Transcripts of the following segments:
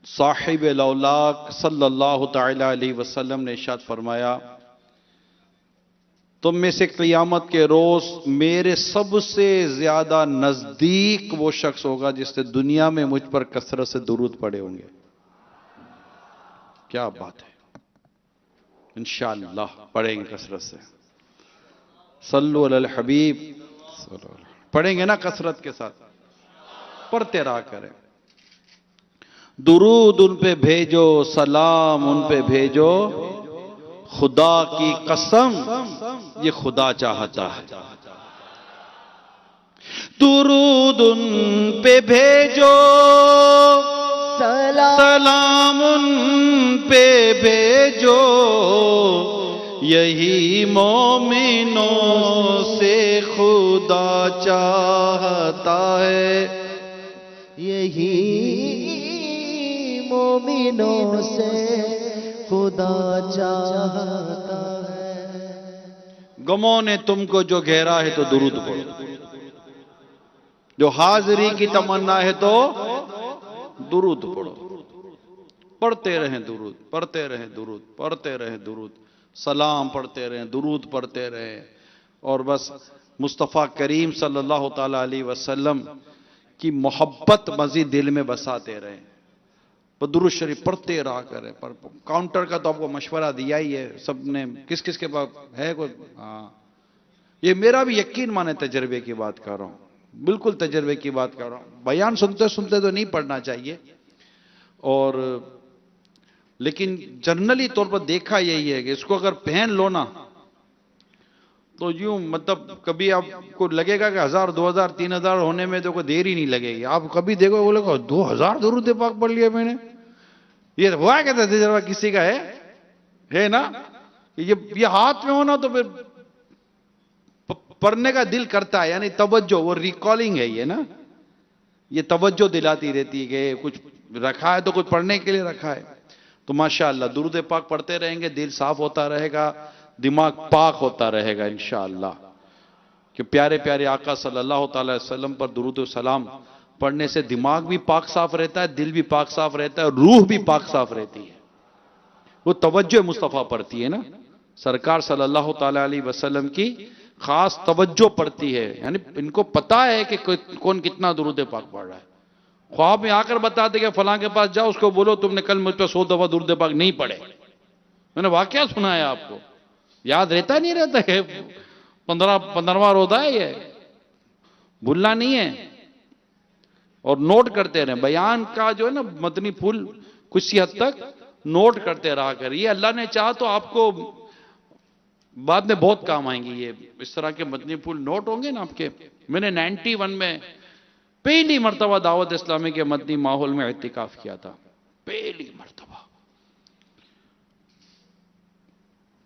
साहिब लौलाक सल्लल्लाहु तआला अलैहि वसल्लम ने इरशाद फरमाया, तुम में से क़यामत के रोज मेरे सबसे ज्यादा नजदीक वो शख्स होगा जिसने दुनिया में मुझ पर कसरत से दुरूद पढ़े होंगे। क्या बात है, इंशाअल्लाह पढ़ेंगे कसरत से। सल्लु अलल हबीब, पढ़ेंगे ना कसरत के साथ, पढ़ते रहा करें। दुरूद उन पे भेजो, सलाम उन पे भेजो, खुदा की कसम ये खुदा चाहता है। दुरूद उन पे भेजो, सलाम उन पे भेजो, यही मोमिनों से खुदा चाहता है। यही मोमिनों से खुदा चाहता है। गमों ने तुमको जो घेरा है तो दुरूद पढ़ो, जो हाजिरी की तमन्ना है तो दुरूद पढ़ो। पढ़ते रहें दुरूद, पढ़ते रहें दुरूद, पढ़ते रहें दुरूद, सलाम पढ़ते रहें, दुरूद पढ़ते रहें, और बस मुस्तफ़ा करीम सल्लल्लाहु ताला अलैहि वसल्लम की मोहब्बत मज़ीद दिल में बसाते रहें। तो दुरूद शरीफ पढ़ते रहा करें। पर काउंटर का तो आपको मशवरा दिया ही है सबने, किस किस के पास है कोई? हाँ, ये मेरा भी यकीन माने तजर्बे की बात कर रहा हूं, बिल्कुल तजर्बे की बात कर रहा हूं। बयान सुनते सुनते तो नहीं पढ़ना चाहिए, और लेकिन जनरली तौर पर देखा यही है कि इसको अगर पहन लो ना तो यूं मतलब कभी आपको लगेगा कि 1000, 2000, 3000 होने में तो कोई देर ही नहीं लगेगी। आप कभी देखो बोले 2000 दुरूद पाक पढ़ लिया मैंने, ये हुआ क्या तजर्बा किसी का है ना? ये हाथ में होना तो फिर पढ़ने का दिल करता है, यानी तवज्जो, वो रिकॉलिंग है ये ना, ये तवज्जो दिलाती रहती है कि कुछ रखा है तो कुछ पढ़ने के लिए रखा है। तो माशाअल्लाह दुरूद पाक पढ़ते रहेंगे, दिल साफ होता रहेगा, दिमाग पाक होता रहेगा इंशाअल्लाह। कि प्यारे प्यारे आका सल्लल्लाहु अलैहि वसल्लम पर दुरूद सलाम पढ़ने से दिमाग भी पाक साफ रहता है, दिल भी पाक साफ रहता है, रूह भी पाक साफ रहती है। वो तवज्जो मुस्तफ़ा पड़ती है ना, सरकार सल्लल्लाहु अलैहि वसल्लम की खास तवज्जो पड़ती है, यानी इनको पता है कि कौन कितना दुरूद पाक पढ़ रहा है। ख्वाब में आकर बताते कि फलां के पास जाओ, उसको बोलो तुमने कल मुझ पर 100 दफा दुरूद पाक नहीं पढ़े। मैंने वाकया सुनाया आपको, याद रहता नहीं रहता है, 15वां रोजा है ये, भूलना नहीं है। और नोट करते रहे, बयान का जो है ना मदनी फूल कुछ हद तक नोट करते रहा कर। ये अल्लाह ने चाहा तो आपको बाद में बहुत काम आएंगे, ये इस तरह के मदनी फूल नोट होंगे ना आपके। मैंने 91 में पहली मर्तबा दावत इस्लामी के मदनी माहौल में इत्तिकाफ किया था, पहली मर्तबा।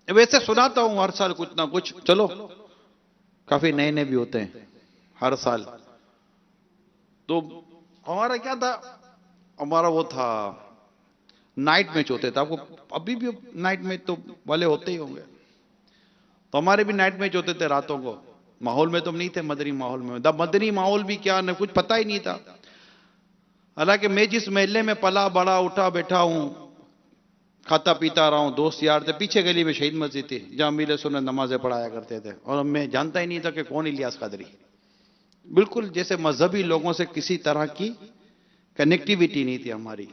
वैसे सुनाता हूं हर साल कुछ ना कुछ, चलो काफी नए नए भी होते हैं हर साल। तो हमारा क्या था, हमारा वो था नाइट मैच होते थे, आपको अभी भी नाइट मैच तो वाले होते ही होंगे। तो हमारे भी नाइट मैच होते थे रातों को। माहौल में तो नहीं थे, मदनी माहौल में। मदनी माहौल भी क्या, न कुछ पता ही नहीं था। हालांकि मैं जिस महल्ले में पला बड़ा उठा बैठा हूं, खाता पीता रहा हूं, दोस्त यार थे, पीछे गली में शहीद मस्जिद थी जहां अमीर सुन्नत नमाजें पढ़ाया करते थे, और मैं जानता ही नहीं था कि कौन इलियास कादरी। बिल्कुल जैसे मजहबी लोगों से किसी तरह की कनेक्टिविटी नहीं थी हमारी,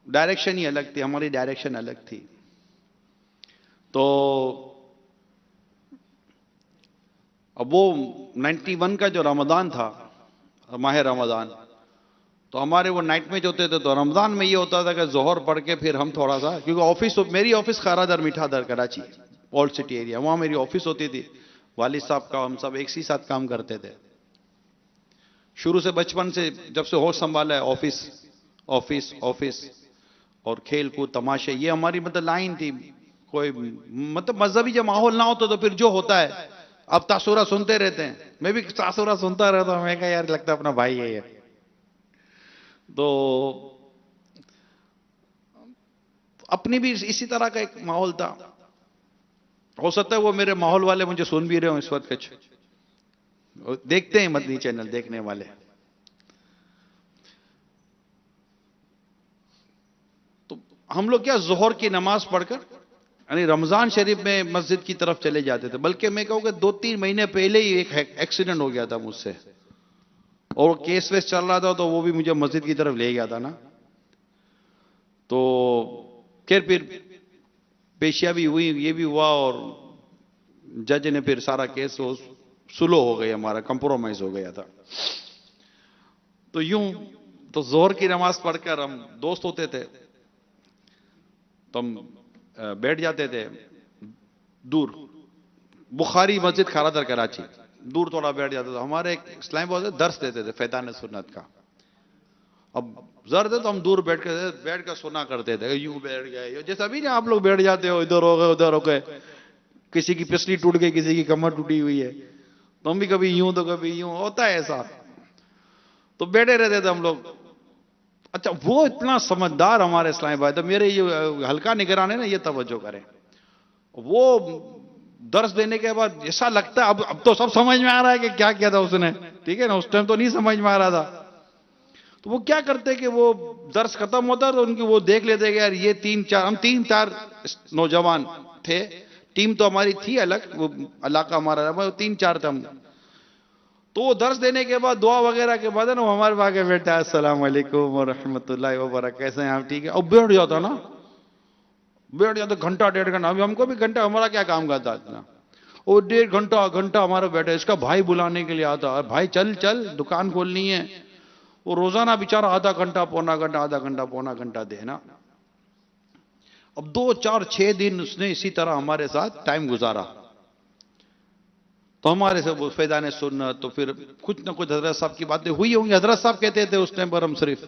डायरेक्शन ही अलग थी, हमारी डायरेक्शन अलग थी। तो अब वो 91 का जो रमजान था, माह रमजान, तो हमारे वो नाइट मैच होते थे। तो रमजान में ये होता था कि जोहर पढ़ के फिर हम थोड़ा सा, क्योंकि ऑफिस, मेरी office Kharadar Mithadar Karachi old city area, वहां मेरी ऑफिस होती थी। वालिद साहब का हम सब एक ही साथ काम करते थे शुरू से, बचपन से, जब से होश संभाला है। ऑफिस ऑफिस ऑफिस और खेल कूद तमाशे, ये हमारी मतलब लाइन थी। कोई मतलब मजहबी जब माहौल ना होता तो फिर जो होता है, अब तासुरा सुनते रहते हैं, मैं भी तासुरा सुनता रहता हूं। मैं कहा यार लगता है अपना भाई है ये। तो अपनी भी इसी तरह का एक माहौल था। हो सकता है वो मेरे माहौल वाले मुझे सुन भी रहे हो इस वक्त, कुछ देखते हैं मदनी चैनल देखने वाले। हम लोग क्या जोहर की नमाज पढ़कर यानी रमजान शरीफ में मस्जिद की तरफ चले जाते थे। बल्कि मैं कहूँगा 2-3 महीने पहले ही एक एक्सीडेंट हो गया था मुझसे, और केस वेस चल रहा था, तो वो भी मुझे मस्जिद की तरफ ले गया था ना। तो खैर फिर पेशिया भी हुई, ये भी हुआ, और जज ने फिर सारा केस सुलो हो गया, हमारा कंप्रोमाइज हो गया था। तो यूं तो जोहर की नमाज पढ़कर हम दोस्त होते थे, तो हम बैठ जाते थे दूर, बुखारी मस्जिद खारादर कराची, दूर थोड़ा बैठ जाते थे। हमारे एक इस्लामी बहुत दर्श देते थे फैजान सुन्नत का। अब जर थे तो हम दूर बैठ कर सुना करते थे, यूं बैठ गए जैसे अभी ना आप लोग बैठ जाते हो, इधर हो गए उधर हो गए, किसी की पिछली टूट गई, किसी की कमर टूटी हुई है, तो हम भी कभी यूं तो कभी यूं, होता है ऐसा। तो बैठे रहते थे हम लोग। अच्छा, वो इतना समझदार हमारे इस्लामी भाई, तो मेरे ये हल्का निगरान है ना, ये तवज्जो करें। वो दर्श देने के बाद ऐसा लगता है अब तो सब समझ में आ रहा है कि क्या किया था उसने, ठीक है ना। उस टाइम तो नहीं समझ में आ रहा था। तो वो क्या करते कि वो दर्श खत्म होता तो उनकी वो देख लेते कि यार ये 3-4, हम 3-4 नौजवान थे, टीम तो हमारी थी अलग, वो इलाका हमारा 3-4 थे हम। तो वो दर्श देने के बाद दुआ वगैरह के बाद ना, वो हमारे आगे बैठा है, अस्सलाम वालेकुम व रहमतुल्लाहि व बरकातहू, कैसे हैं आप, ठीक है। और बैठ जाता ना, बैठ जाता घंटा 1.5 घंटा। अभी हमको भी घंटा, हमारा क्या काम करता इतना, वो 1.5 घंटा हमारा बैठा। इसका भाई बुलाने के लिए आता, भाई चल चल दुकान खोलनी है। वो रोजाना बेचारा आधा घंटा पौना घंटा, आधा घंटा पौना घंटा देना। अब 2-4-6 दिन उसने इसी तरह हमारे साथ टाइम गुजारा। तो हमारे से वो फैजान सुन्नत, तो फिर कुछ ना कुछ हजरत साहब की बातें हुई होंगी। हजरत साहब कहते थे उस टाइम पर हम शरीफ।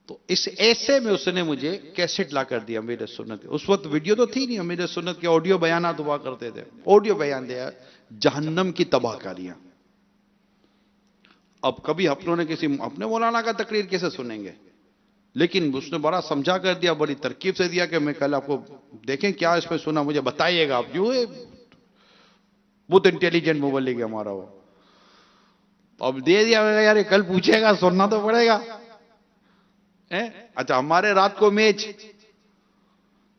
तो इस ऐसे में उसने मुझे कैसेट ला कर दिया अमीर सुन्नत। उस वक्त वीडियो तो थी नहीं, अमीर सुन्नत के ऑडियो बयानात हुआ करते थे। ऑडियो बयान दिया जहन्नम की तबाहकारियां। अब कभी अपनों ने किसी अपने मौलाना का तकरीर कैसे सुनेंगे, लेकिन उसने बड़ा समझा कर दिया, बड़ी तरकीब से दिया कि मैं कल आपको देखें क्या इसमें सुना, मुझे बताइएगा आप। जो बहुत इंटेलिजेंट मुबल्लिग हमारा वो। अब दे दिया, यार ये कल पूछेगा, सुनना तो पड़ेगा। अच्छा, हमारे रात को मैच,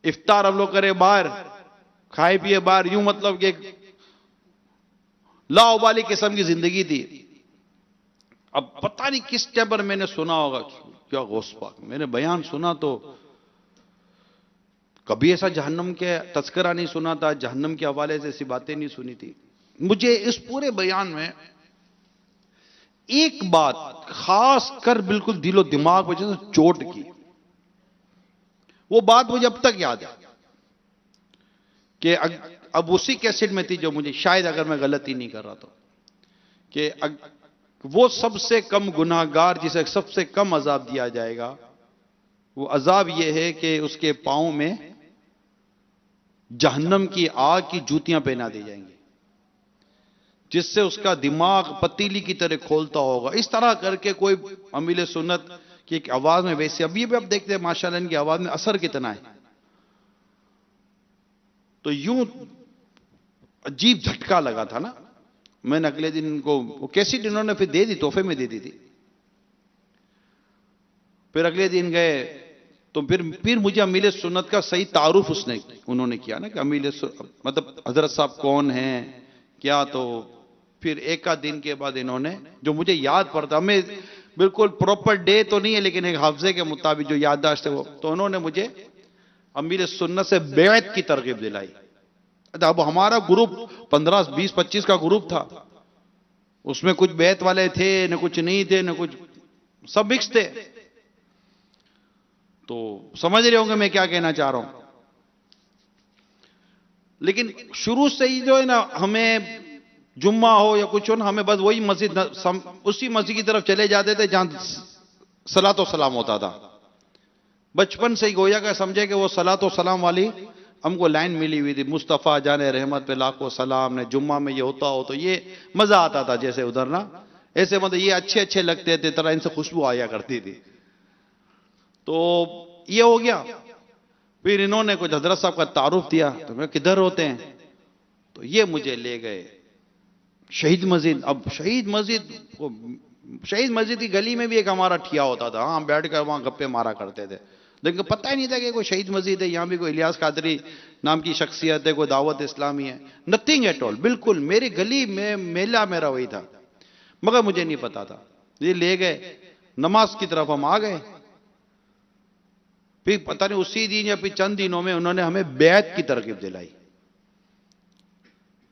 इफ्तार हम लोग करे बाहर, खाए पिए बाहर, यूं मतलब कि लाओबाली किस्म की जिंदगी थी। अब पता नहीं किस टाइम पर मैंने सुना होगा, क्या गौस पाक, मैंने बयान सुना तो कभी ऐसा जहन्नम के तस्करा नहीं सुना था, जहन्नम के हवाले से ऐसी बातें नहीं सुनी थी। मुझे इस पूरे बयान में एक बात खास कर बिल्कुल दिलो दिमाग में जैसे चोट की, वो बात मुझे अब तक याद है कि अब उसी कैसेट में थी जो मुझे, शायद अगर मैं गलती नहीं कर रहा तो, कि वो सबसे कम गुनाहगार जिसे सबसे कम अजाब दिया जाएगा, वो अजाब यह है कि उसके पांव में जहन्नम की आग की जूतियां पहना दी जाएंगी, जिससे उसका दिमाग पतीली की तरह खोलता होगा। इस तरह करके कोई अमील सुन्नत की एक आवाज में, वैसे अभी भी आप देखते हैं माशाल्लाह इनकी आवाज में असर कितना है। तो यूं अजीब झटका लगा था ना। मैंने अगले दिन इनको वो कैसेट इन्होंने फिर दे दी, तोहफे में दे दी थी। फिर अगले दिन गए तो फिर मुझे अमील सुन्नत का सही तारुफ उन्होंने किया ना, कि मतलब हजरत साहब कौन हैं क्या। तो फिर एक आध दिन के बाद इन्होंने, जो मुझे याद पड़ता, हमें बिल्कुल प्रॉपर डे तो नहीं है लेकिन एक हाफजे के मुताबिक जो याददाश्त है वो, तो उन्होंने मुझे अमीर सुन्नत से बैत की तरगीब दिलाई। अब हमारा ग्रुप 15, 20, 25 का ग्रुप था, उसमें कुछ बैत वाले थे न कुछ नहीं थे न कुछ, सब मिक्स थे। तो समझ रहे होंगे मैं क्या कहना चाह रहा हूं। लेकिन शुरू से ही जो है ना, हमें जुम्मा हो या कुछ हो ना, हमें बस वही मस्जिद, उसी मस्जिद की तरफ चले जाते थे जहां सलातो सलाम होता था। बचपन से ही गोया का समझे कि वो सलातो सलाम वाली हमको लाइन मिली हुई थी, मुस्तफ़ा जाने रहमत पे लाखों सलाम ने, जुम्मा में ये होता हो तो ये मजा आता था जैसे उधर ना, ऐसे मतलब ये अच्छे अच्छे लगते थे, तरह इनसे खुशबू आया करती थी। तो ये हो गया। फिर इन्होंने कुछ हजरत साहब का तारुफ दिया, तो मैं किधर होते हैं, तो ये मुझे ले गए शहीद मस्जिद। अब शहीद मस्जिद की गली में भी एक हमारा ठिया होता था, हाँ बैठ कर वहां गप्पे मारा करते थे। लेकिन पता ही नहीं था कि कोई शहीद मस्जिद है, यहां भी कोई इलियास कादरी नाम की शख्सियत है, कोई दावत इस्लामी है, नथिंग एट ऑल। बिल्कुल मेरी गली में मेला मेरा वही था, मगर मुझे नहीं पता था। ये ले गए, नमाज की तरफ हम आ गए, फिर पता नहीं उसी दिन या फिर चंद दिनों में उन्होंने हमें बैत की तरकीब दिलाई।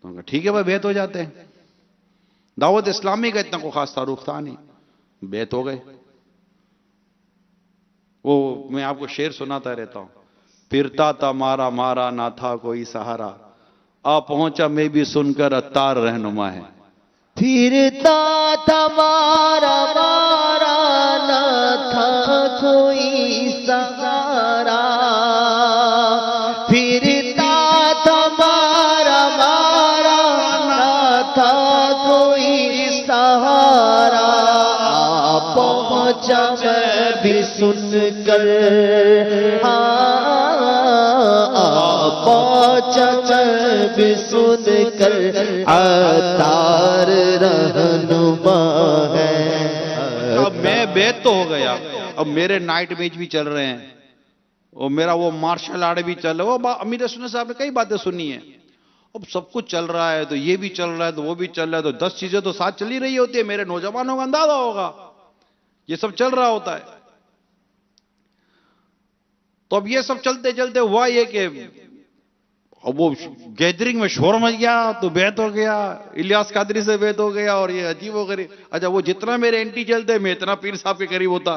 तो ठीक है भाई, बैत हो जाते हैं। दावत इस्लामी का इतना कोई खास तारुफ था नहीं, बैत हो गए। वो मैं आपको शेर सुनाता रहता हूं, फिरता था मारा मारा ना था कोई सहारा, आ पहुंचा मैं भी सुनकर अत्तार रहनुमा है। फिरता था मारा मारा ना था कोई सहारा, फिरता था मारा मारा ना था कोई सहारा, आ पहुंचा मैं भी सुनकर, पहुंचा मैं भी सुनकर अतार रहनुमा है। अब मैं बैत तो हो गया, अब मेरे नाइट मैच भी चल रहे हैं और मेरा वो मार्शल आर्ट भी चल रहा है। वो अमीर सुन्नी साहब ने कई बातें सुनी है। अब सब कुछ चल रहा है, तो ये भी चल रहा है, तो वो भी चल रहा है, तो 10 चीजें तो साथ चली रही होती है। मेरे नौजवानों का अंदाजा होगा ये सब चल रहा होता है। तो अब ये सब चलते चलते हुआ ये कि अब वो गैदरिंग में शोर मच गया, तो बैत हो गया, इलियास कादरी से बैत हो गया, और ये अजीब हो गई। अच्छा, वो जितना मेरे एंटी चलते मैं इतना पीर साहब के करीब होता,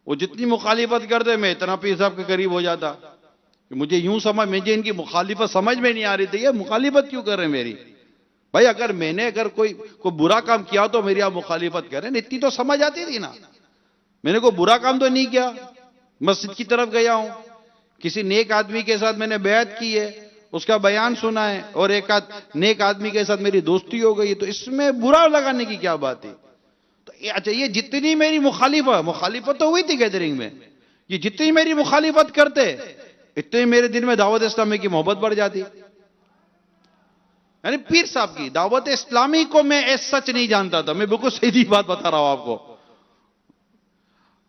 वो जितनी मुखालिफत करते मैं इतना पीर साहब के करीब हो जाता। मुझे यूं समझ, मुझे इनकी मुखालिफत समझ में नहीं आ रही थी, ये मुखालिफत क्यों कर रहे हैं मेरी? भाई अगर मैंने अगर कोई बुरा काम किया तो मेरी आप मुखालिफत करें, इतनी तो समझ आती थी ना। मैंने कोई बुरा काम तो नहीं किया, मस्जिद की तरफ गया हूं, किसी नेक आदमी के साथ मैंने बैत की है, उसका बयान सुना है, और एक आध नेक आदमी के साथ मेरी दोस्ती हो गई, तो इसमें बुरा लगाने की क्या बात है? तो अच्छा, ये जितनी मेरी मुखालिफत तो हुई थी गैदरिंग में, ये जितनी मेरी मुखालिफत करते इतने मेरे दिल में दावत इस्लामी की मोहब्बत बढ़ जाती। यानी पीर साहब की दावत इस्लामी को मैं ऐसा सच नहीं जानता था, मैं बिल्कुल सीधी बात बता रहा हूं आपको।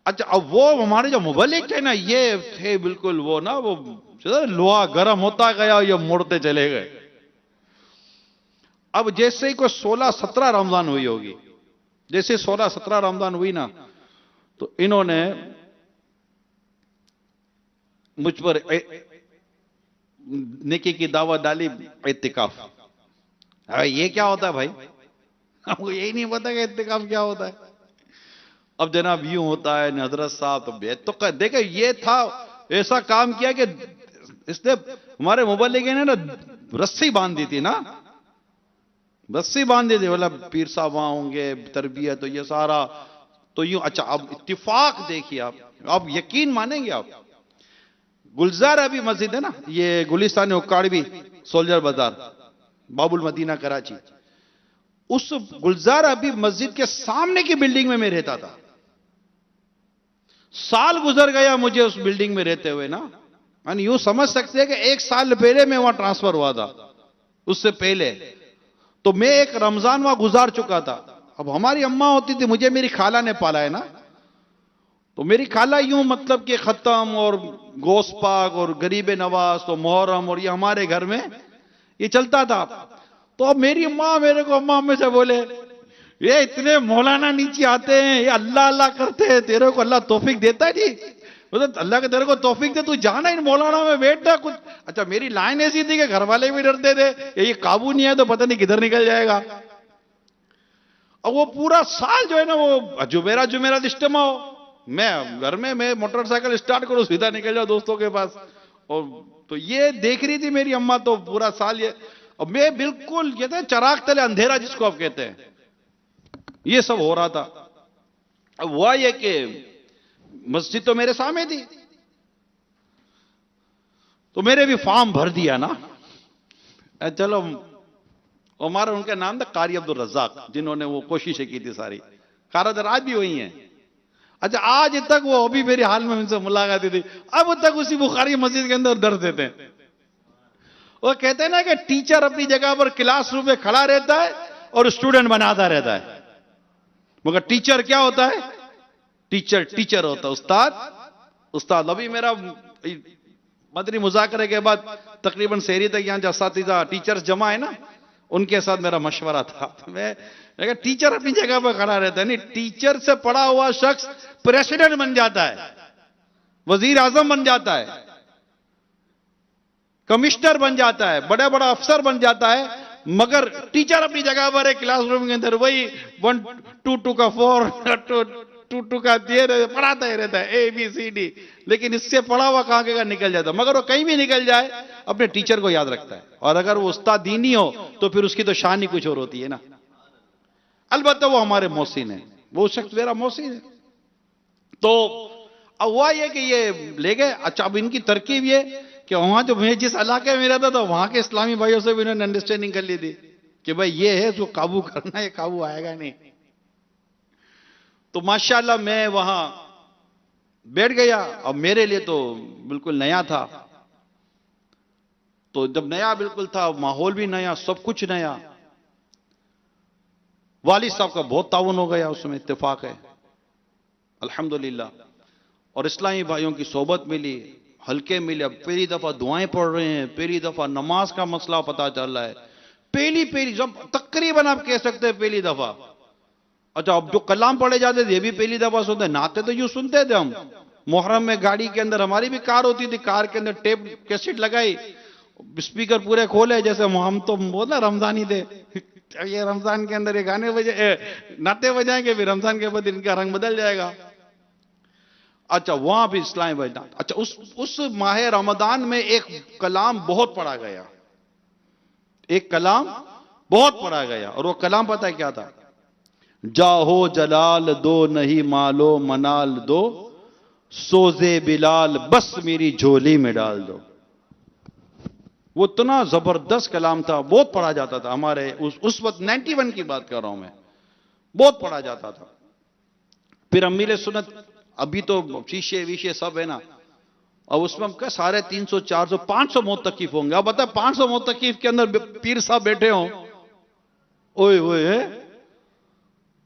अच्छा, अब वो हमारे जो मुबल्लिग थे ना, ये थे बिल्कुल वो ना, वो लोहा गर्म होता गया, ये मोड़ते चले गए। अब जैसे ही कोई 16-17 रमजान हुई होगी, जैसे 16-17 रमजान हुई ना, तो इन्होंने मुझ पर नेकी की दावत डाली, इत्तिकाफ। ये क्या होता है भाई? हमको यही नहीं पता कि इत्तिकाफ क्या होता है। अब जनाब यूं होता है न हजरत साहब, तो बैत तो देखे, ये था ऐसा काम किया कि इसने हमारे मुबल्लिग ने ना रस्सी बांध दी थी ना, रस्सी बांध दी थी, बोला पीर साहब वहां होंगे, तरबियत, तो ये सारा तो यूं। अच्छा, अब इत्तिफाक देखिए आप यकीन मानेंगे आप, गुलजार अभी मस्जिद है ना, ये गुलिस्तान उक्काड़वी सोल्जर बाजार बाबुल मदीना कराची, उस गुलजार अभी मस्जिद के सामने की बिल्डिंग में मैं रहता था। साल गुजर गया मुझे उस बिल्डिंग में रहते हुए ना, यानी यूं समझ सकते हैं कि 1 साल पहले मैं वहां ट्रांसफर हुआ था। उससे पहले तो मैं एक रमजान वहां गुजार चुका था। अब हमारी अम्मा होती थी, मुझे मेरी खाला ने पाला है ना, तो मेरी खाला यूं मतलब कि खत्म और गोश्त पाक और गरीब नवाज तो मुहर्रम और ये हमारे घर में ये चलता था। तो अब मेरी अम्मा मेरे को अम्मा में से बोले, ये इतने मौलाना नीचे आते हैं, ये अल्लाह अल्लाह करते हैं, तेरे को अल्लाह तौफीक देता है जी, मतलब अल्लाह के तेरे को तौफीक दे, तू जाना इन मौलाना में बैठना कुछ। अच्छा, मेरी लाइन ऐसी थी कि घर वाले भी डरते थे, ये काबू नहीं है तो पता नहीं किधर निकल जाएगा। अब वो पूरा साल जो है ना, वो जुमेरा इज्तिमा हो, मैं घर में मैं मोटरसाइकिल स्टार्ट करूं, सीधा निकल जाओ दोस्तों के पास। और तो ये देख रही थी मेरी अम्मा, तो पूरा साल ये, और मैं बिल्कुल कहते हैं चराग तले अंधेरा जिसको आप कहते हैं, ये सब हो रहा था। अब हुआ ये कि मस्जिद तो मेरे सामने थी, तो मेरे भी फॉर्म भर दिया ना। चलो, हमारा उनका नाम था कारी अब्दुल रज्जाक, जिन्होंने वो कोशिशें की थी सारी, कारगर आज भी वही हैं। अच्छा, आज तक वो अभी मेरे हाल में उनसे मुलाकात थी, अब तक उसी बुखारी मस्जिद के अंदर दर्द देते हैं। वो कहते हैं ना कि टीचर अपनी जगह पर क्लासरूम में खड़ा रहता है और स्टूडेंट बनाता रहता है, मगर टीचर क्या होता है? टीचर होता है, उस्ताद उस्ताद अभी मेरा मदनी मुज़ाकरे के बाद तकरीबन शहरी तक यहाँ जो असातिज़ा टीचर्स जमा है ना, उनके साथ मेरा मशवरा था। मैं टीचर अपनी जगह पर खड़ा रहता है, नहीं टीचर से पढ़ा हुआ शख्स प्रेसिडेंट बन जाता है, वजीर आजम बन जाता है, कमिश्नर बन जाता है, बड़ा बड़ा अफसर बन जाता है, मगर टीचर अपनी जगह पर है, क्लासरूम के अंदर वही 1 2 2 का 4 2 2 का 13 पढ़ाता ही रहता है, ABCD। लेकिन इससे पढ़ा हुआ कहां का निकल जाता है, मगर वो कहीं भी निकल जाए अपने टीचर को याद रखता है। और अगर वो उस्ताद दीनी हो तो फिर उसकी तो शान ही कुछ और होती है ना। अलबत्ता वो हमारे मोहसिन है, वो शख्स मेरा मोहसिन है। तो अब हुआ ये कि ये ले गए। अच्छा, अब इनकी तरकीब ये कि वहां जो मैं जिस इलाके में रहता था वहां के इस्लामी भाइयों से भी इन्होंने अंडरस्टैंडिंग कर ली थी कि भाई ये है जो काबू करना है, काबू आएगा नहीं। तो माशाल्लाह मैं वहां बैठ गया। अब मेरे लिए तो बिल्कुल नया था, तो जब नया बिल्कुल था, माहौल भी नया, सब कुछ नया। वालिद साहब का बहुत ताउन हो गया उसमें, इत्तेफाक है अल्हम्दुलिल्लाह। और इस्लामी भाइयों की सोबत मिली, हल्के मिले। अब पहली दफा दुआएं पढ़ रहे हैं, पहली दफा नमाज का मसला पता चल रहा है, पहली जब तकरीबन आप कह सकते हैं पहली दफा। अच्छा, अब जो कलाम पढ़े जाते थे ये भी पहली दफा सुनते, नाते तो यूं सुनते थे हम। मुहर्रम में गाड़ी के अंदर, हमारी भी कार होती थी, कार के अंदर टेप कैसेट लगाई, स्पीकर पूरे खोले, जैसे हम तो बोला रमजानी थे, ये रमजान के अंदर ये गाने बजे नाते बजाएंगे, फिर रमजान के बाद इनका रंग बदल जाएगा। अच्छा, वहां भी इस्लामी भाई। अच्छा, उस माह रमजान में एक कलाम बहुत पढ़ा गया, एक कलाम बहुत पढ़ा गया। और वो कलाम पता है क्या था? जाहो जलाल दो नहीं मालो मनाल दो, सोजे बिलाल बस मेरी झोली में डाल दो। वो इतना जबरदस्त कलाम था, बहुत पढ़ा जाता था हमारे उस वक्त। 91 की बात कर रहा हूं मैं, बहुत पढ़ा जाता था। फिर अमीर सुन्नत, अभी तो शीशे वीशे सब है ना, अब उसमें हम क्या 350 400 500 मोतकीफ होंगे। अब बता 500 मोतकीफ के अंदर पीर साहब बैठे हो, ओए ओए है।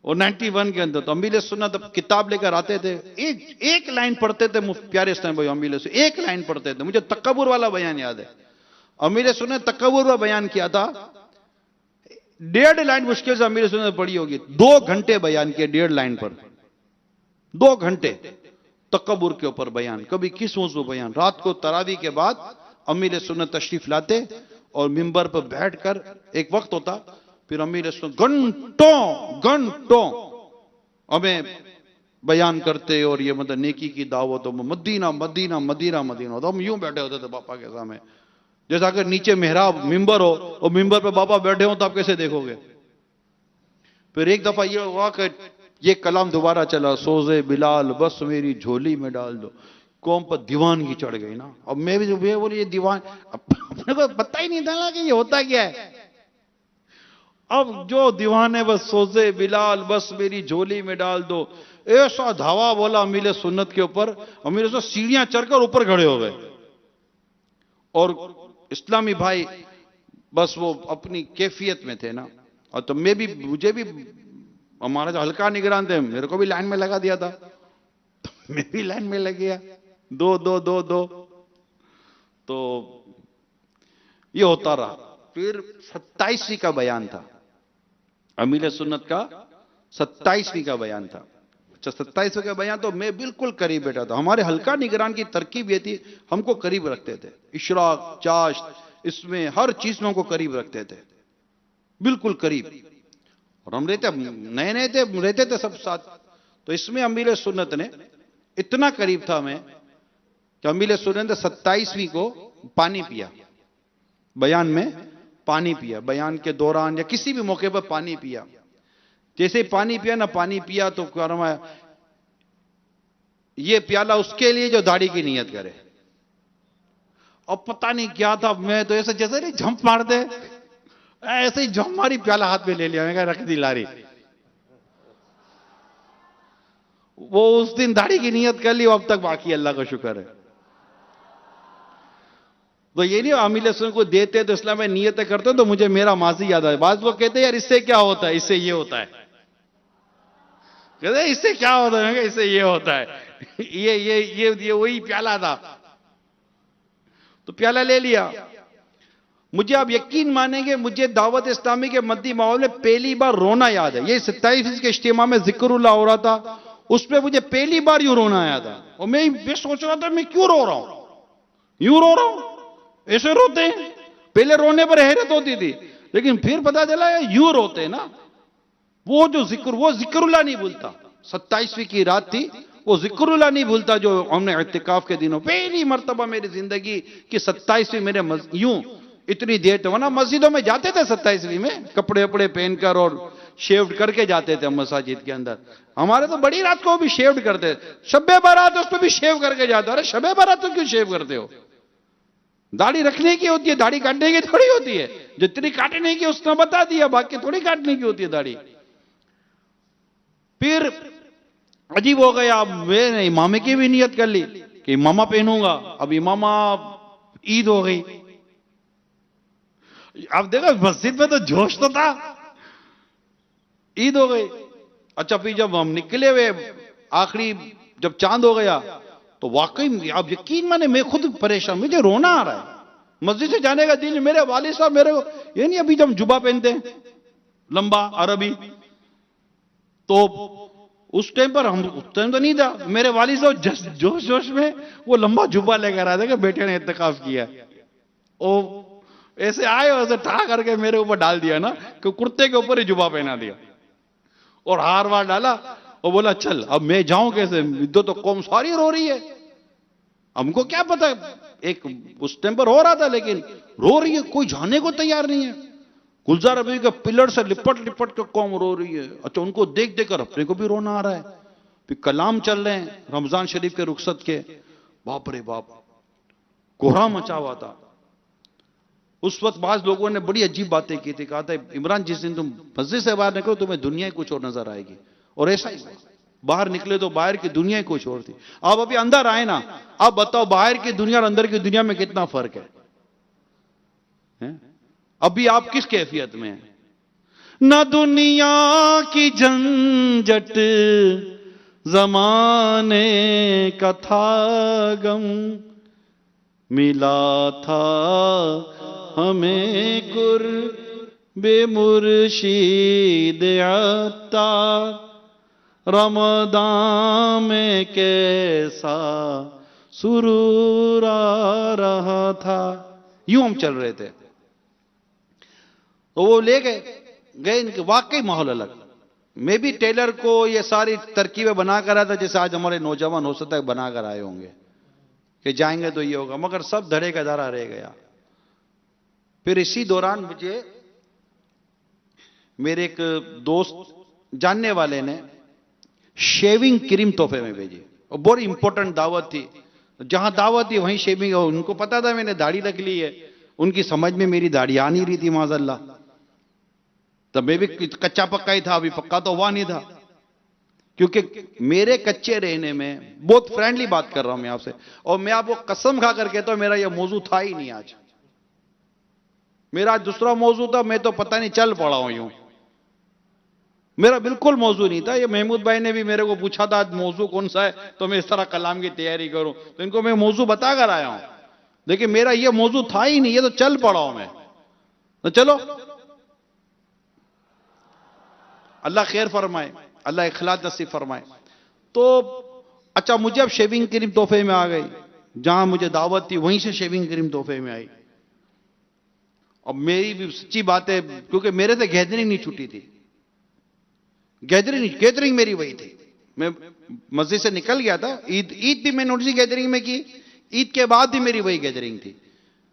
और 91 के अंदर तो अमीर सुन्नत किताब लेकर आते थे, एक लाइन पढ़ते थे। प्यारे इस्लाम भाई, अमीर से एक लाइन पढ़ते थे। मुझे तकब्बुर वाला बयान याद है, अमीर सुन्नत तकब्बुर वाला बयान किया था। 1.5 लाइन मुश्किल से अमीर सुन्नत पढ़ी होगी, 2 घंटे बयान किया 1.5 लाइन पर, 2 घंटे तकब्बुर के ऊपर बयान। कभी किस मौजू बयान। रात को तरावी के बाद अमीर सुन्नत तशरीफ लाते और मिंबर पर बैठकर, एक वक्त होता, फिर अमीर सुन्नत घंटों हमें बयान करते। और ये मतलब नेकी की दावत, मदीना मदीना मदीना मदीना। तो हम यूं बैठे होते थे बापा के सामने, जैसा अगर नीचे मेहराब मिंबर हो और मिंबर पे बाबा बैठे हो तो आप कैसे देखोगे। फिर एक दफा ये हुआ कि ये कलाम दोबारा चला, सोजे बिलाल बस मेरी झोली में डाल दो। कौम पर दीवानगी चढ़ गई ना। अब मैं भी बोली ये दीवान, अपने को पता ही नहीं था कि ये होता क्या है। अब जो दीवान है बस सोजे बिलाल बस मेरी झोली में डाल दो, ऐसा धावा बोला अमीर सुन्नत के ऊपर। अमीर सुन्नत सीढ़ियां चढ़कर ऊपर खड़े हो गए। और इस्लामी भाई बस वो अपनी कैफियत में थे ना। और तो मैं भी, मुझे भी, हमारा जो हल्का निगरान थे, मेरे को भी लाइन में लगा दिया था, तो मैं भी लाइन में लग गया, 2 2 2 2। तो ये होता रहा। फिर 27वीं का बयान था, अमीर सुन्नत का 27वीं का बयान था। अच्छा, 27वीं का बयान तो मैं बिल्कुल करीब बैठा था। हमारे हल्का निगरान की तरकीब ये थी, हमको करीब रखते थे, इशराक चाश इसमें हर चीज में हमको करीब रखते थे, बिल्कुल करीब। और हम नए थे, रहते थे सब साथ। तो इसमें अमीर सुन्नत ने इतना करीब था मैं कि अमीर सुन्नत ने 27वीं को पानी पिया, बयान में पानी पिया, बयान के दौरान या किसी भी मौके पर पानी पिया। जैसे ही पानी पिया ना, पानी पिया तो फरमाया ये प्याला उसके लिए जो दाढ़ी की नियत करे। अब पता नहीं क्या था, मैं तो ऐसे जैसे नहीं झंप मार दे, ऐसे ही झंप मारी, प्याला हाथ में ले लिया, मैं रख दी लारी। वो उस दिन दाढ़ी की नियत कर ली, अब तक बाकी, अल्लाह का शुक्र है। तो ये नहीं अमीर सुन्नत को देते तो इस्लाम में नियतें करते तो मुझे मेरा माजी याद आया। बाद लोग कहते हैं यार इससे क्या होता है, इससे ये होता है। कहते हैं इससे क्या होता है, इससे ये होता है। ये वही प्याला था। तो प्याला ले लिया। मुझे आप यकीन मानेंगे, मुझे दावत इस्लामी के मद्दी माहौल में पहली बार रोना याद है। ये 27 के इज्तिमा में जिक्रुल्लाह हो रहा था, उसमें मुझे पहली बार यूं रोना आया था। और मैं सोच रहा था मैं क्यों रो रहा हूं, यूं रो रहा हूं, ऐसे रोते हैं। पहले रोने पर हैरत होती थी, लेकिन फिर पता चला यूं रोते हैं ना। वो जो वो जिक्रुल्लाह नहीं भूलता। 27वीं की रात थी, वो जिक्रुल्लाह नहीं भूलता जो हमने इत्तिकाफ के दिनों पहली मर्तबा मेरी जिंदगी की 27वीं मेरे यूं इतनी देर तो ना मस्जिदों में जाते थे 27वीं में कपड़े वपड़े पहनकर और शेव्ड करके जाते थे हम मसाजिद के अंदर। हमारे तो बड़ी रात को भी शेव्ड करते थे। शब्बे बारात उस पर भी शेव करके जाते। अरे शब्बे बारात तो क्यों शेव करते हो? दाढ़ी रखने की होती है, दाढ़ी काटने की थोड़ी होती है। जितनी काटने की उसने बता दिया, बाकी थोड़ी काटने की होती है दाढ़ी। फिर अजीब हो गया, मैंने इमामे की भी नियत कर ली कि इमामा पहनूंगा। अब इमामा ईद हो गई। अब देखो मस्जिद में तो जोश तो था, ईद हो गई। अच्छा फिर जब हम निकले हुए आखिरी जब चांद हो गया तो वाकई आप यकीन माने मैं खुद परेशान, मुझे रोना आ रहा है। मस्जिद से जाने का दिल। मेरे वालिद साहब मेरे को ये नहीं, अभी जब जुबा पहनते हैं लंबा अरबी, तो उस टाइम पर हम उस टाइम तो नहीं था। मेरे वालिद साहब जोश जोश में वो लंबा जुबा लेकर आए थे कि बेटे ने इत्तिकाफ किया। ओ ऐसे आए और ऐसे ठा करके मेरे ऊपर डाल दिया ना कि कुर्ते के ऊपर ही जुबा पहना दिया और हार वार डाला और बोला चल अब मैं जाऊं कैसे, इधर तो कौम सारी रो रही है। हमको क्या पता, एक उस टाइम पर हो रहा था लेकिन रो रही है, कोई जाने को तैयार नहीं है। गुलजार अभी के पिलर से लिपट लिपट के कौम रो रही है। अच्छा उनको देख देकर अपने को भी रोना आ रहा है। फिर कलाम चल रहे हैं रमजान शरीफ के रुखसत के। बाप रे बाप, कोहरा मचा हुआ था। उस वक्त बाज लोगों ने बड़ी अजीब बातें की थी। कहा था इमरान जिस दिन तुम मस्जिद से बाहर निकलो तुम्हें दुनिया ही कुछ और नजर आएगी। और ऐसा ही हुआ, बाहर निकले तो बाहर की दुनिया ही कुछ और थी। आप अभी अंदर आए ना, आप बताओ बाहर की दुनिया और अंदर की दुनिया में कितना फर्क है? अभी आप किस कैफियत में हैं? ना दुनिया की झंझट जमाने का था गम, मिला था हमें कुर्बे मुर्शीद अत्तार। रमदान में कैसा सुरूर आ रहा था। यूं हम चल रहे थे तो वो ले गए इनके वाकई माहौल अलग। मैं भी टेलर को ये सारी तरकीबें बनाकर आया था जैसे आज हमारे नौजवान हो सकता है बनाकर आए होंगे कि जाएंगे तो ये होगा, मगर सब धड़े का धड़ा रह गया। फिर इसी दौरान मुझे मेरे एक दोस्त जानने वाले ने शेविंग क्रीम तोहफे में भेजी और बहुत इंपॉर्टेंट दावत थी। जहां दावत थी वहीं शेविंग। उनको पता था मैंने दाढ़ी रख ली है, उनकी समझ में मेरी दाढ़ी आ नहीं रही थी माज़अल्लाह। तब मैं भी कच्चा पक्का ही था, अभी पक्का तो हुआ नहीं था। क्योंकि मेरे कच्चे रहने में बहुत फ्रेंडली बात कर रहा हूं मैं आपसे, और मैं आपको कसम खा कर कहता हूं मेरा यह मौजू था ही नहीं। आज मेरा दूसरा मौजू था, मैं तो पता नहीं चल पड़ा हूं यूं। मेरा बिल्कुल मौजू नहीं था। ये महमूद भाई ने भी मेरे को पूछा था आज मौजू कौन सा है, तो मैं इस तरह कलाम की तैयारी करूं, तो इनको मैं मौजू बताकर आया हूं। देखिए मेरा ये मौजू था ही नहीं, ये तो चल पड़ा हूं मैं। तो चलो अल्लाह खैर फरमाए, अल्लाह इखलास नसीब फरमाए। तो अच्छा मुझे अब शेविंग क्रीम तोहफे में आ गई। जहां मुझे दावत थी वहीं से शेविंग क्रीम तोहफे में आई। अब मेरी भी सच्ची बात है, क्योंकि मेरे से गैदरिंग नहीं छूटी थी। गैदरिंग मेरी वही थी। मैं मस्जिद से निकल गया था, ईद भी मैंने उसी गैदरिंग में की, ईद के बाद भी मेरी वही गैदरिंग थी।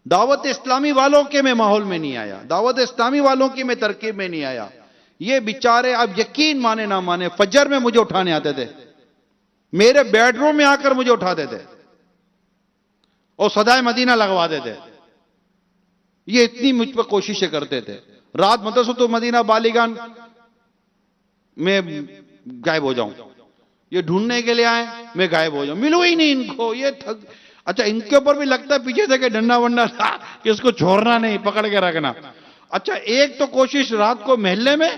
दावत इस्लामी वालों के मैं माहौल में नहीं आया, दावत इस्लामी वालों की मैं तरकीब में नहीं आया। ये बेचारे अब यकीन माने ना माने फजर में मुझे उठाने आते थे, मेरे बेडरूम में आकर मुझे उठाते थे और सदाए मदीना लगवाते थे। ये इतनी मुझ पर कोशिशें करते थे। रात मदरसा तो मदीना बालिगान मैं गायब हो जाऊं, ये ढूंढने के लिए आए मैं गायब हो जाऊं, मिलूं ही नहीं इनको। ये अच्छा इनके ऊपर भी लगता है पीछे से कि डंडा वंडा था कि इसको छोड़ना नहीं, पकड़ के रखना। अच्छा एक तो कोशिश रात को महल्ले में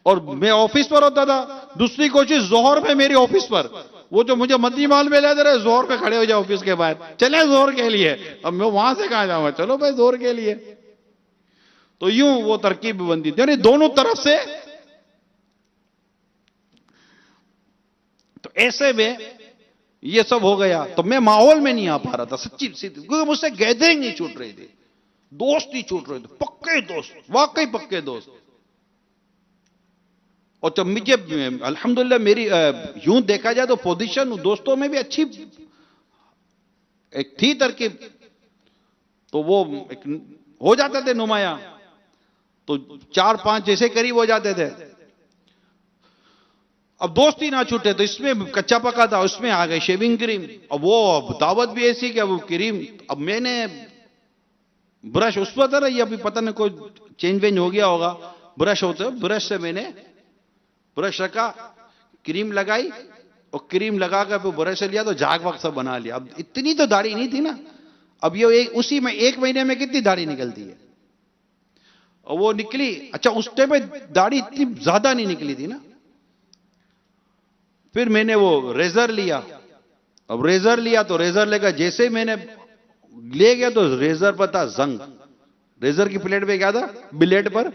और मैं ऑफिस पर होता था, दूसरी कोशिश जोहर में मेरी ऑफिस पर। वो जो मुझे मदनी माल में ले दे रहे, जोर पे खड़े हो जाओ ऑफिस के बाहर, चले जोर के लिए। अब मैं वहां से कहां जाऊंगा, चलो भाई जोर के लिए। तो यूं वो तरकीब बनती थी, यानी दोनों तरफ से। तो ऐसे में ये सब हो गया, तो मैं माहौल में नहीं आ पा रहा था सच्ची सीधी, क्योंकि मुझसे गैदरिंग नहीं छूट रही थी, दोस्त नहीं छूट रहे थे, पक्के दोस्त, वाकई पक्के दोस्त। और जब मुझे अल्हम्दुलिल्लाह मेरी यूं देखा जाए तो पोजीशन दोस्तों में भी अच्छी एक थी तरकीब, तो वो एक हो जाते थे नुमाया, तो 4-5 जैसे करीब हो जाते थे। अब दोस्ती ना छूटे, तो इसमें कच्चा पका था, उसमें आ गए शेविंग क्रीम। अब वो दावत भी ऐसी कि वो क्रीम, अब मैंने ब्रश उस पर था, ये अभी पता नहीं कोई चेंज वेंज हो गया होगा, ब्रश होते, ब्रश से मैंने ब्रश रखा, क्रीम लगाई, और क्रीम लगा कर फिर ब्रश से लिया तो झाग वक्त सब बना लिया। अब इतनी तो दाढ़ी नहीं थी ना, अब ये उसी में 1 महीने में कितनी दाढ़ी निकलती है, और वो निकली। अच्छा उस टाइम पे दाढ़ी इतनी ज्यादा नहीं निकली थी ना। फिर मैंने वो रेजर लिया, अब रेजर लिया तो रेजर लेकर जैसे मैंने ले गया तो रेजर पर था जंग, रेजर की प्लेट पे क्या था, ब्लेड पर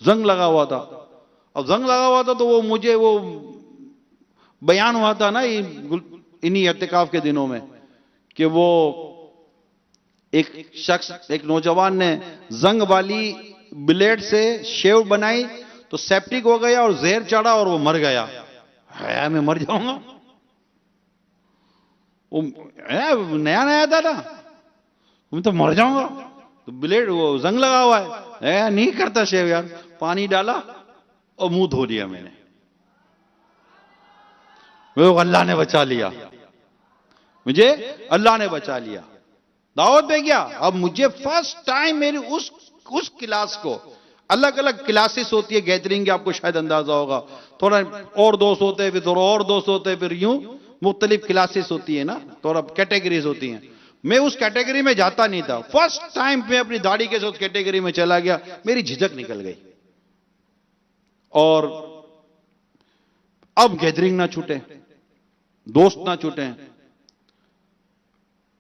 जंग लगा हुआ था। अब जंग लगा हुआ था तो वो मुझे वो बयान हुआ था ना इन्हीं इत्तिकाफ के दिनों में, कि वो एक शख्स, एक नौजवान ने जंग वाली ब्लेड से शेव बनाई तो सेप्टिक हो गया और जहर चढ़ा और वो मर गया। है मैं मर जाऊंगा, वो नया नया था ना, मैं तो मर जाऊंगा, तो ब्लेड वो जंग लगा हुआ है, नहीं करता शेव यार। पानी डाला और मुंह धो लिया मैंने, वो अल्लाह ने बचा लिया, मुझे अल्लाह ने बचा लिया। दावत पे गया, अब मुझे फर्स्ट टाइम मेरी उस क्लास को, अलग अलग क्लासेस होती है गैदरिंग की, आपको शायद अंदाजा होगा, थोड़ा और दोस्त होते हैं, फिर थोड़ा और दोस्त होते हैं, फिर यूं मुख्तलिफ क्लासेस होती है ना, थोड़ा कैटेगरीज होती हैं। मैं उस कैटेगरी में जाता नहीं था, फर्स्ट टाइम मैं अपनी दाढ़ी के साथ उस कैटेगरी में चला गया, मेरी झिझक निकल गई। और अब गैदरिंग ना छूटे, दोस्त ना छूटे।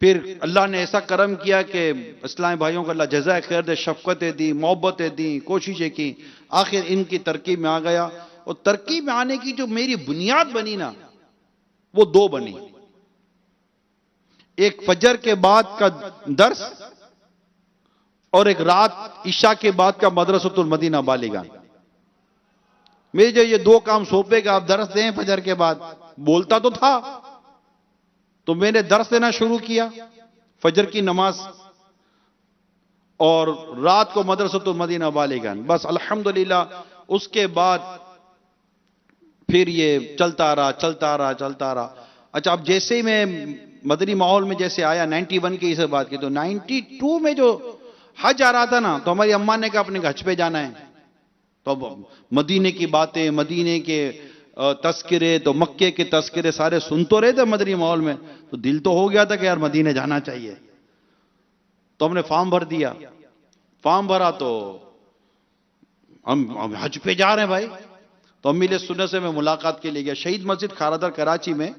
फिर अल्लाह ने ऐसा करम किया कि इस्लामी भाइयों को अल्लाह जज़ाए खैर दे, शफकतें दी, मोहब्बतें दी, कोशिशें की, आखिर इनकी तरकीब में आ गया। और तरकीब में आने की जो मेरी बुनियाद बनी ना, वो 2 बनी। एक फजर के बाद का दर्स और एक रात ईशा के बाद का मदरसतुल मदीना बालिगान। मेरे जो ये 2 काम सौंपे कि आप दर्स दें फजर के बाद, बोलता तो था, तो मैंने दर्स देना शुरू किया, फजर की नमाज, और रात को मदरसतुल मदीना बालिगान। बस अल्हम्दुलिल्लाह उसके बाद फिर ये चलता रहा चलता रहा चलता रहा। अच्छा अब जैसे ही मैं मदनी माहौल में जैसे आया, 91 की इसे बात की, तो 92 में जो हज आ रहा था ना, तो हमारी अम्मा ने कहा अपने हज पे जाना है। तो अब मदीने की बातें, मदीने के तस्किरे, तो मक्के के तस्किरे सारे सुन तो रहे थे मदनी माहौल में, तो दिल तो हो गया था कि यार मदीने जाना चाहिए। तो हमने फॉर्म भर दिया, फॉर्म भरा तो हम हज पे जा रहे हैं भाई। तो अमीर सुन्नत से मैं मुलाकात के लिए गया, शहीद मस्जिद खारादर कराची में,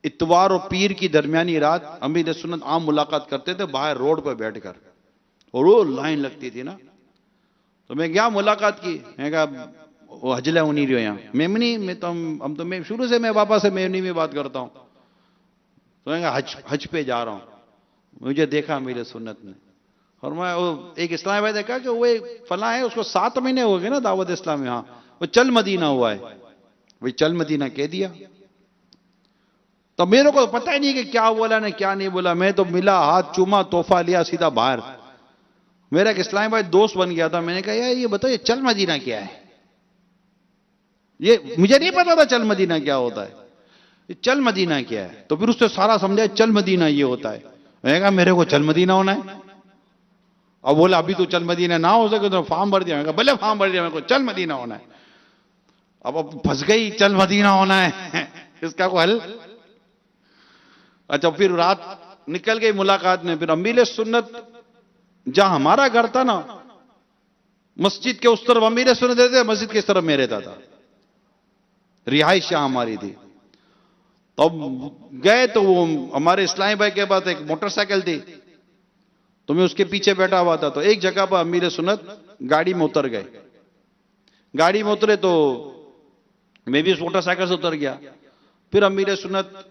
इतवार और पीर की दरमियानी रात अमीर सुन्नत आम मुलाकात करते थे बाहर रोड पर बैठकर, और वो लाइन लगती थी ना। तो मैं गया, मुलाकात की, मैं कहा वो हजला उन्हीं रहो यहाँ मेमनी में, तो हम तो मैं शुरू से मैं पापा से मेमनी में बात करता हूँ। तो मैं हज पे जा रहा हूँ, मुझे देखा मेरे सुन्नत ने, और मैं वो एक इस्लामी भाई देखा कि वो फला है, उसको 7 महीने हो गए ना दावत इस्लाम में, हाँ वो चल मदीना हुआ है, वही चल मदीना कह दिया। तो मेरे को पता ही नहीं कि क्या बोला ने क्या नहीं बोला, मैं तो मिला, हाथ चूमा, तोहफा लिया, सीधा बाहर। मेरा एक इस्लामी भाई दोस्त बन गया था, मैंने कहा यार ये बताओ ये चल मदीना क्या है, ये मुझे नहीं पता था चल मदीना क्या होता है, ये चल मदीना क्या है। तो फिर उससे सारा समझा चल मदीना ये होता है। मैंने कहा मेरे को चल मदीना होना है। अब बोला अभी तो चल मदीना ना हो सके तो फॉर्म भर दिया। मैंने कहा भले फॉर्म भर दिया, मेरे को चल मदीना होना है। अब फंस गई, चल मदीना होना है इसका कोई हल। अच्छा फिर रात निकल गई मुलाकात में, फिर अमीर सुन्नत जहां हमारा घर था ना, मस्जिद के उस तरफ अमीर सुन्नत रहते, मस्जिद के इस तरफ मैं रहता था, रिहाइश हमारी थी। तो अब गए तो वो हमारे इस्लामी भाई के पास एक मोटरसाइकिल थी, तो मैं उसके पीछे बैठा हुआ था। तो एक जगह पर अमीर सुन्नत गाड़ी में उतर गए। गाड़ी में उतरे तो मैं भी उस मोटरसाइकिल से उतर गया। फिर अमीर सुन्नत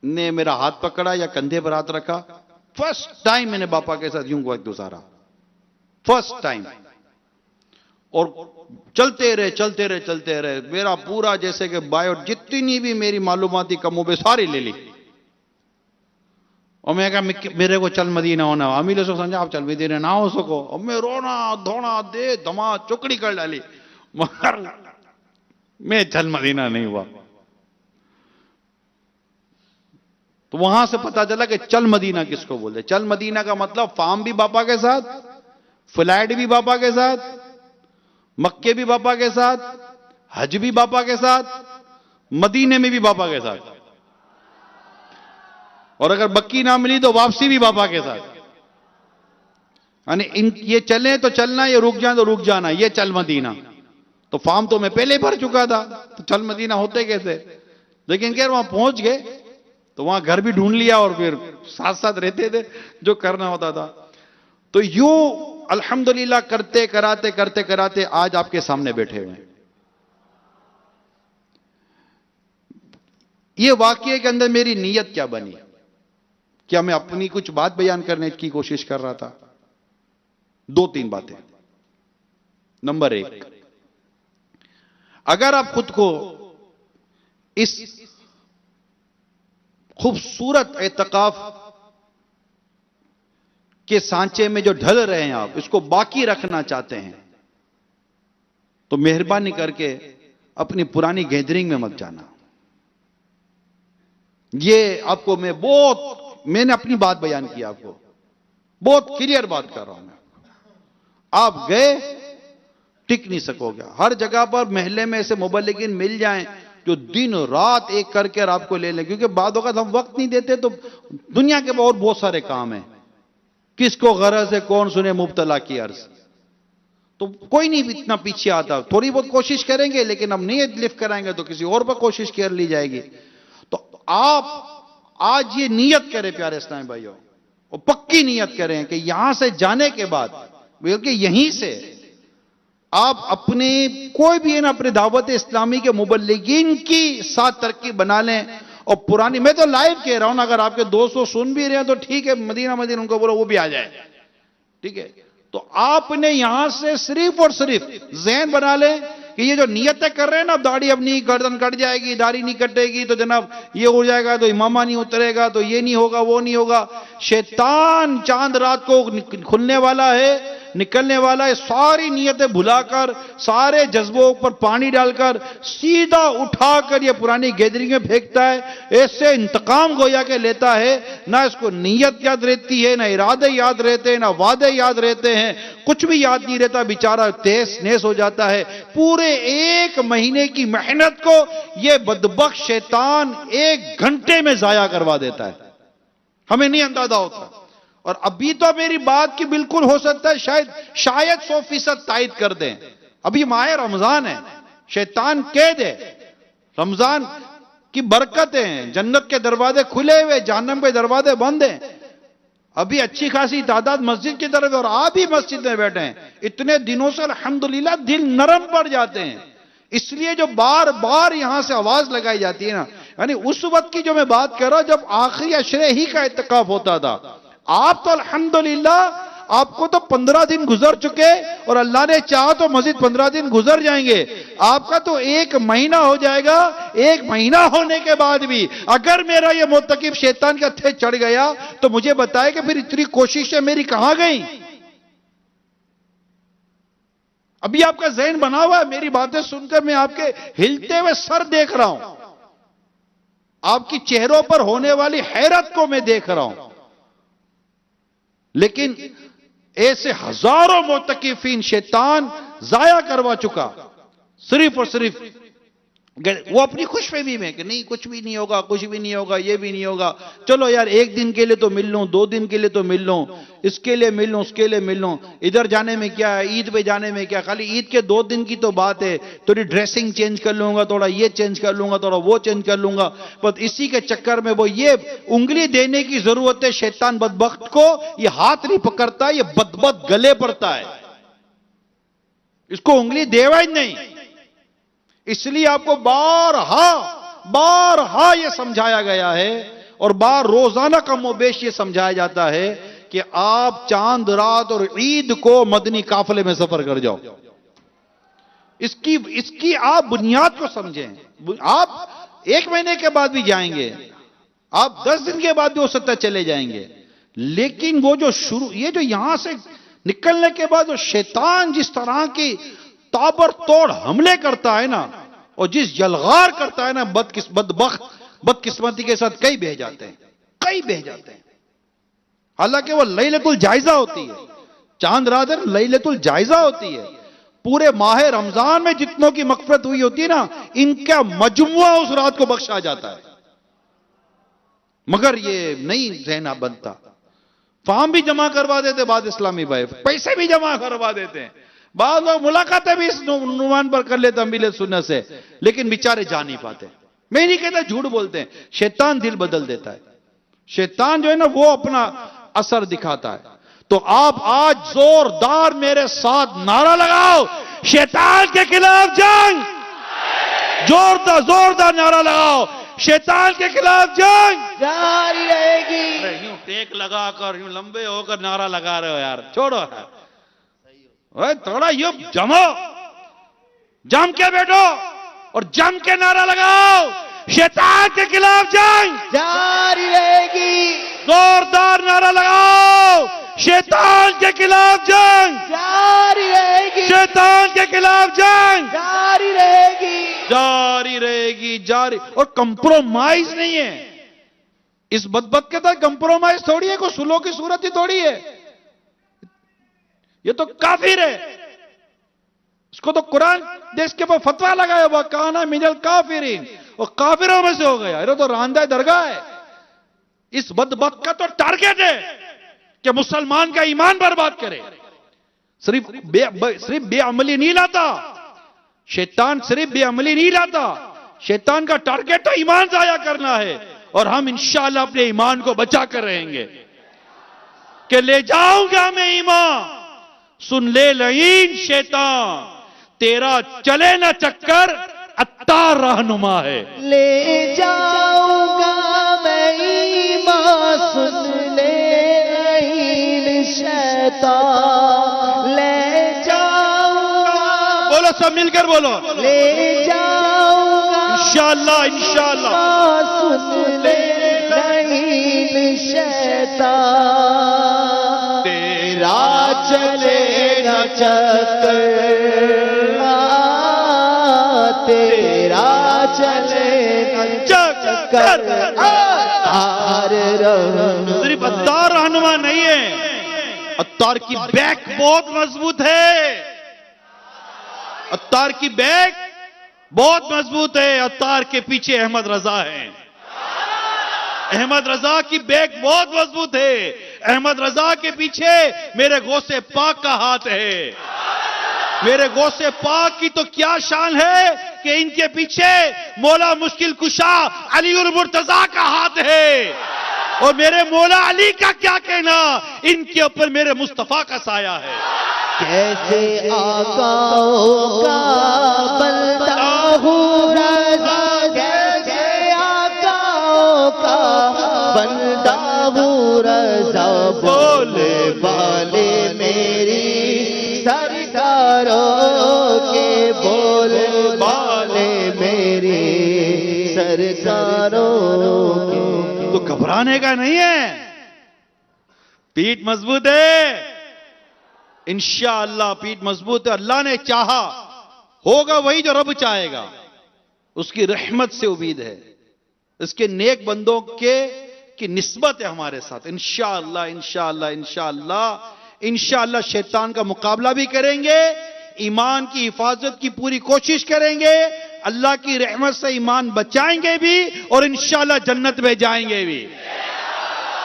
ने मेरा हाथ पकड़ा या कंधे पर हाथ रखा। फर्स्ट टाइम मैंने बापा के साथ यूं वक्त गुजारा, फर्स्ट टाइम। और चलते रहे चलते रहे चलते रहे, मेरा पूरा जैसे कि बायो जितनी भी मेरी मालूमाती कमोबे सारी ले ली। और मैं कहा मेरे को चल मदीना होना। अमीर से समझा आप चल मदीना ना हो सको। और मैं रोना धोना दे धमा चुकड़ी कर डाली, मगर मैं चल मदीना नहीं हुआ। तो वहां से पता चला कि चल मदीना किसको बोलते। चल मदीना का मतलब फार्म भी बापा के साथ, फ्लैट भी बापा के साथ, मक्के भी बापा के साथ, हज भी बापा के साथ, मदीने में भी बापा के साथ, और अगर बक्की ना मिली तो वापसी भी बापा के साथ। यानी इन ये चले तो चलना, ये रुक जाए तो रुक जाना, ये चल मदीना। तो फार्म तो मैं पहले भर चुका था, तो चल मदीना होते कैसे। लेकिन खैर वहां पहुंच गए तो वहां घर भी ढूंढ लिया और फिर साथ साथ रहते थे जो करना होता था। तो यूं अल्हम्दुलिल्लाह करते कराते करते कराते आज आपके सामने बैठे हुए हैं। ये वाकये के अंदर मेरी नीयत क्या बनी? क्या मैं अपनी कुछ बात बयान करने की कोशिश कर रहा था? दो तीन बातें। नंबर एक, अगर आप खुद को इस खूबसूरत एतकाफ के सांचे में जो ढल रहे हैं, आप इसको बाकी रखना चाहते हैं, तो मेहरबानी करके अपनी पुरानी गैदरिंग में मत जाना। ये आपको मैंने अपनी बात बयान की, आपको बहुत क्लियर बात कर रहा हूं मैं। आप गए टिक नहीं सकोगे। हर जगह पर महल्ले में ऐसे मुबल्लिगीन मिल जाएं जो दिन रात एक करके आपको ले लें, क्योंकि बाद वक्त हम वक्त नहीं देते। तो दुनिया के बहुत सारे काम हैं, किसको गरज है कौन सुने मुब्तला की अर्ज। तो कोई नहीं इतना पीछे आता, थोड़ी बहुत कोशिश करेंगे, लेकिन हम नीयत लिफ्ट कराएंगे तो किसी और पर कोशिश कर ली जाएगी। तो आप आज ये नीयत करें प्यारे इस्लामी भाइयों, और पक्की नीयत करें कि यहां से जाने के बाद, बल्कि यहीं से आप अपने कोई भी है ना अपने दावत इस्लामी के मुबल्लिगीन की साथ तरकीब बना लें। और पुरानी, मैं तो लाइव कह रहा हूं ना, अगर आपके दोस्तों सुन भी रहे हैं तो ठीक है, मदीना उनको बोलो वो भी आ जाए, ठीक है। तो आपने यहां से सिर्फ और सिर्फ ज़हन बना लें कि ये जो नियतें कर रहे हैं ना, दाढ़ी अपनी गर्दन कट जाएगी, दाढ़ी नहीं कटेगी तो जनाब ये हो जाएगा, तो इमामा नहीं उतरेगा, तो ये नहीं होगा, वो नहीं होगा। शैतान चांद रात को खुलने वाला है, निकलने वाला है। सारी नियतें भुलाकर, सारे जज्बों पर पानी डालकर सीधा उठाकर ये पुरानी गैदरिंग में फेंकता है। ऐसे इंतकाम गोया के लेता है, ना इसको नियत याद रहती है, ना इरादे याद रहते हैं, ना वादे याद रहते हैं, कुछ भी याद नहीं रहता। बेचारा तहस नहस हो जाता है। पूरे एक महीने की मेहनत को ये बदबख्श शैतान 1 घंटे में जाया करवा देता है, हमें नहीं अंदाजा होता। और अभी तो मेरी बात की बिल्कुल हो सकता है शायद 100% तायद कर दें। अभी माह रमजान है, शैतान कह दे रमजान की बरकतें हैं, जन्नत के दरवाजे खुले हुए, जहन्नम के दरवाजे बंद हैं। अभी अच्छी खासी तादाद मस्जिद की तरफ, और आप भी मस्जिद में बैठे हैं। इतने दिनों से अल्हम्दुलिल्लाह दिल नरम पड़ जाते हैं। इसलिए जो बार बार यहां से आवाज लगाई जाती है ना, यानी उस वक्त की जो मैं बात कर रहा हूं जब आखिरी अशरे ही का इत्तिकाफ होता था। आप तो अल्हम्दुलिल्लाह, आपको तो 15 दिन गुजर चुके, और अल्लाह ने चाहा तो मजीद 15 दिन गुजर जाएंगे। आपका तो 1 महीना हो जाएगा। 1 महीना होने के बाद भी अगर मेरा ये मुत्तकिब शैतान के हत्थे चढ़ गया तो मुझे बताए कि फिर इतनी कोशिशें मेरी कहां गई। अभी आपका ज़हन बना हुआ है, मेरी बातें सुनकर मैं आपके हिलते हुए सर देख रहा हूं, आपकी चेहरों पर होने वाली हैरत को मैं देख रहा हूं। लेकिन ऐसे हजारों मुतकिफीन शैतान जाया करवा चुका, सिर्फ और सिर्फ वो अपनी खुशफहमी में कि नहीं कुछ भी नहीं होगा, कुछ भी नहीं होगा, ये भी नहीं होगा, चलो यार एक दिन के लिए तो मिल लूं, 2 दिन के लिए तो मिल लूं, इसके लिए मिल लूं, उसके लिए मिल लूं, इधर जाने में क्या है, ईद पे जाने में क्या, खाली ईद के 2 दिन की तो बात है, थोड़ी ड्रेसिंग चेंज कर लूंगा, थोड़ा ये चेंज कर लूंगा, थोड़ा वो चेंज कर लूंगा, बस इसी के चक्कर में वो ये उंगली देने की जरूरत है शैतान बदबख्त को, ये हाथ नहीं पकड़ता, ये बदबख्त गले पड़ता है, इसको उंगली देवा ही नहीं। इसलिए आपको बारहा यह समझाया गया है और रोजाना कमोबेश यह समझाया जाता है कि आप चांद रात और ईद को मदनी काफले में सफर कर जाओ। इसकी आप बुनियाद को समझें। आप 1 महीने के बाद भी जाएंगे, आप 10 दिन के बाद भी हो सकता है चले जाएंगे, लेकिन वो जो ये जो यहां से निकलने के बाद जो शैतान जिस तरह की ताबड़तोड़ हमले करता है ना, और जिस जलगार करता है ना, बदकिस्मती के साथ कई बह जाते हैं। हालांकि वो लैलतुल जायजा होती है, चांद रात लैलतुल जायजा होती है। पूरे माह रमजान में जितनों की मगफिरत हुई होती है ना, इनका मजमुआ उस रात को बख्शा जाता है। मगर ये नहीं रहना बनता। फॉर्म भी जमा करवा देते बाद इस्लामी भाई, पैसे भी जमा करवा देते हैं, बाद लोग मुलाकातें भी इस नुमान पर कर लेते अमीले सुन्नत से, लेकिन बेचारे जा नहीं पाते। मैं नहीं कहता झूठ बोलते हैं, शैतान दिल बदल देता है। शैतान जो है ना वो अपना असर दिखाता है। तो आप आज जोरदार मेरे साथ नारा लगाओ, शैतान के खिलाफ जंग, जोरदार नारा लगाओ, शैतान के खिलाफ जंग जारी रहेगी। यूं टेक लगाकर यूं लंबे होकर नारा लगा रहे हो यार, छोड़ो यार, थोड़ा यूं जम के बैठो और जम के नारा लगाओ, शैतान के खिलाफ जंग जारी रहेगी। जोरदार नारा लगाओ, शैतान के खिलाफ जंग जारी रहेगी। शैतान के खिलाफ जंग जारी रहेगी। जारी रहेगी, जारी। और कंप्रोमाइज नहीं है इस बदबख्त के साथ, कंप्रोमाइज थोड़ी है, कोई सुलह की सूरत ही थोड़ी है, ये तो काफिर है। इसको तो कुरान देश के ऊपर फतवा लगाया हुआ, काना मिनल काफिरीन, और काफिरों में से हो गया। ये तो रांदा दरगाह है। इस बदबख्त का तो टारगेट है कि मुसलमान का ईमान बर्बाद करे। सिर्फ बेअमली नहीं लाता शैतान, सिर्फ बेअमली नहीं लाता शैतान। का टारगेट तो ईमान जाया करना है, और हम इंशाअल्लाह अपने ईमान को बचा कर रहेंगे कि ले जाऊंगा मैं ईमान, सुन ले लईन शैतान, तेरा चले ना चक्कर, अत्तार रहनुमा है। ले जाऊंगा मैं ईमान, सुन ले लईन शैतान, ले जाऊंगा। बोलो सब मिलकर बोलो, ले जाऊंगा इंशाअल्लाह, इंशाअल्लाह, सुन ले लईन शैतान, तेरा चले न चक्कर, तेरा चले न चक्कर, सिर्फ अत्तार रहनुमा नहीं है, अत्तार की बैक बहुत मजबूत है। अत्तार की बैक बहुत मजबूत है। अत्तार के पीछे अहमद रजा है। अहमद रजा की बैक बहुत मजबूत है। अहमद रजा के पीछे मेरे गौसे पाक का हाथ है। मेरे गौसे पाक की तो क्या शान है कि इनके पीछे मौला मुश्किल कुशा अली उल मुर्तजा का हाथ है। और मेरे मौला अली का क्या कहना, इनके ऊपर मेरे मुस्तफा का साया है। कैसे आकाओं का बंदा हूँ रज़ा, कैसे आकाओं का बंदा हूँ रज़ा, बोले वाले मेरी सरकारों के, बोले वाले मेरी सरकारों के। तो घबराने का नहीं है, पीठ मजबूत है इंशाअल्लाह, पीठ मजबूत है। अल्लाह ने चाहा होगा वही जो रब चाहेगा, उसकी रहमत से उम्मीद है, इसके नेक बंदों की निस्बत है हमारे साथ। इंशाअल्लाह इंशाअल्लाह इंशाअल्लाह इंशाअल्लाह शैतान का मुकाबला भी करेंगे, ईमान की हिफाजत की पूरी कोशिश करेंगे, अल्लाह की रहमत से ईमान बचाएंगे भी और इंशाल्लाह जन्नत में जाएंगे भी।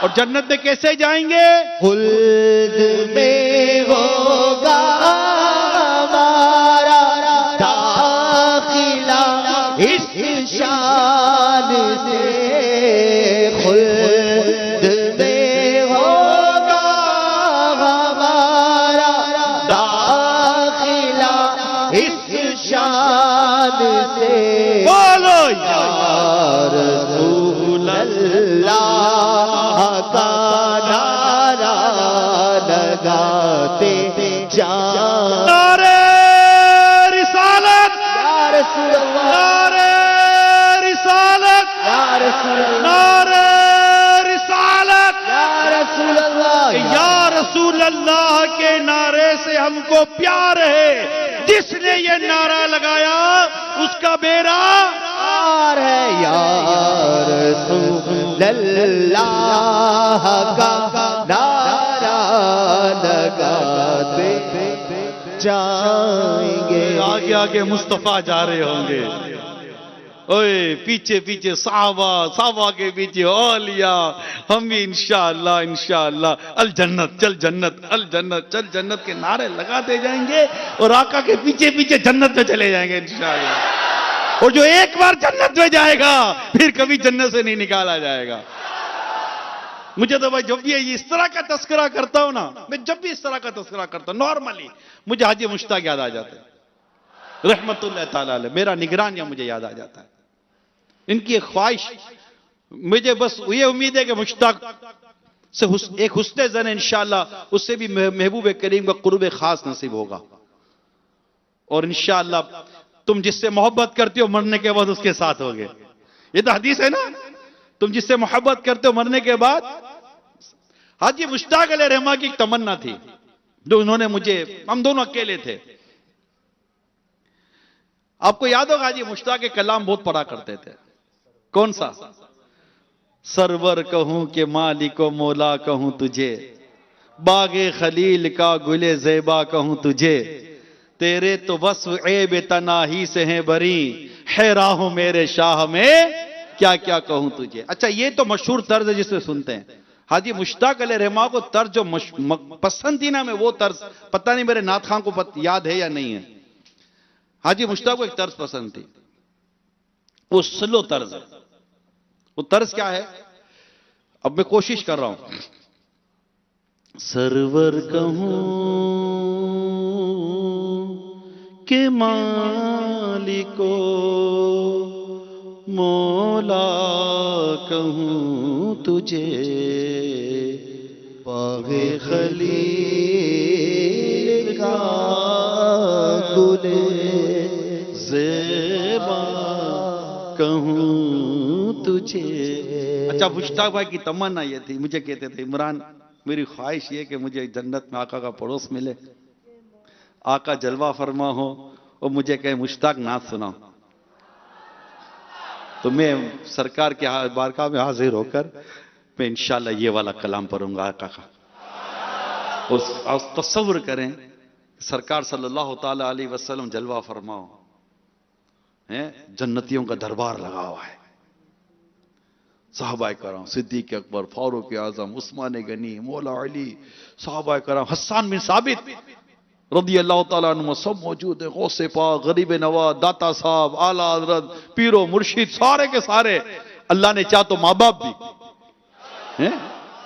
और जन्नत में कैसे जाएंगे? खुल्द में होगा हमारा दाखिला इस शान से, खुल्द में होगा हमारा दाखिला इस शान से। बोलो या रसूल अल्लाह का नारा लगाते जाओ। नारे रिसालत, या रसूल अल्लाह, नारे रिसालत, या रसूल अल्लाह, नारे रिसालत, या रसूल अल्लाह, या रसूल अल्लाह के नारे से हमको प्यार है। जिसने ये नारा लगाया उसका बेड़ा पार है। या रसूल अल्लाह का नारा लगाते जाएंगे। आगे आगे मुस्तफा जा रहे होंगे, ओए पीछे पीछे साहबा, साहबा के पीछे औलिया। हम भी इंशाअल्लाह इंशाअल्लाह अल जन्नत चल जन्नत, अल जन्नत चल जन्नत के नारे लगाते जाएंगे और आका के पीछे पीछे जन्नत में चले जाएंगे इंशाअल्लाह। और जो एक बार जन्नत में जाएगा फिर कभी जन्नत से नहीं निकाला जाएगा। मुझे तो भाई जब भी इस तरह का तस्करा करता हूं ना, मैं जब भी इस तरह का तस्करा करता हूं नॉर्मली मुझे हाजी मुश्ताक याद आ जाते हैं रहमतुल्लाह ताला अलैह। मेरा निगरान या मुझे याद आ जाता है। इनकी एक ख्वाहिश, मुझे बस ये उम्मीद है कि मुश्ताक से एक हुस्ने ज़न इंशाअल्लाह उससे भी महबूब करीम का कुर्ब खास नसीब होगा। और इंशाअल्लाह तुम जिससे मोहब्बत करते हो मरने के बाद उसके साथ होगे। ये तो हदीस है ना, तुम जिससे मोहब्बत करते हो मरने के बाद। हाजी मुश्ताक अलैह रहमा की एक तमन्ना थी जो उन्होंने मुझे, हम दोनों अकेले थे। आपको याद होगा हाजी मुश्ताक के कलाम बहुत पढ़ा करते थे। कौन सा? सरवर कहूं के मालिको मौला कहूं तुझे, बागे खलील का गुले ज़ेबा कहूं तुझे, तेरे तो वस्फ ऐब तनाही से हैं बरी, है राहों मेरे शाह में क्या क्या कहूं तुझे। अच्छा, ये तो मशहूर तर्ज है जिसे सुनते हैं। हाजी मुश्ताक अलैह रहमा को तर्ज जो पसंद थी ना, मैं वो तर्ज, पता नहीं मेरे नाथ खां को याद है या नहीं है। हाजी मुश्ताक को एक तर्ज पसंद थी, वो स्लो तर्ज है। वो तर्ज क्या है, अब मैं कोशिश कर रहा हूं। सरवर कहूं के मालिको मौला कहूं तुझे, बागे खलील का गुले ज़ेबा कहूं तुझे। अच्छा, मुश्ताक भाई की तमन्ना ये थी, मुझे कहते थे इमरान मेरी ख्वाहिश ये कि मुझे जन्नत में आका का पड़ोस मिले, आका जलवा फरमा हो और मुझे कहे मुश्ताक नाथ सुनाओ, तो मैं सरकार के बारगाह में हाजिर होकर मैं इंशाल्लाह ये वाला कलाम पढ़ूंगा आका का। और तस्वुर करें सरकार सल्लल्लाहु ताला अलैहि वसल्लम जलवा फरमाओ हैं, जन्नतियों का दरबार लगा हुआ है। साहबाए कराम, सिद्दीक अकबर, फारूक आजम, उस्मान गनी, मौला अली, साहबाए कराम, हसन बिन साबित रदी अल्लाह ताला अन्हु सब मौजूद है। गौसे पाक, गरीब नवाज, दाता साहब, आला हजरत, पीरो मुर्शिद, सारे के सारे। अल्लाह ने चाह तो माँ बाप भी हैं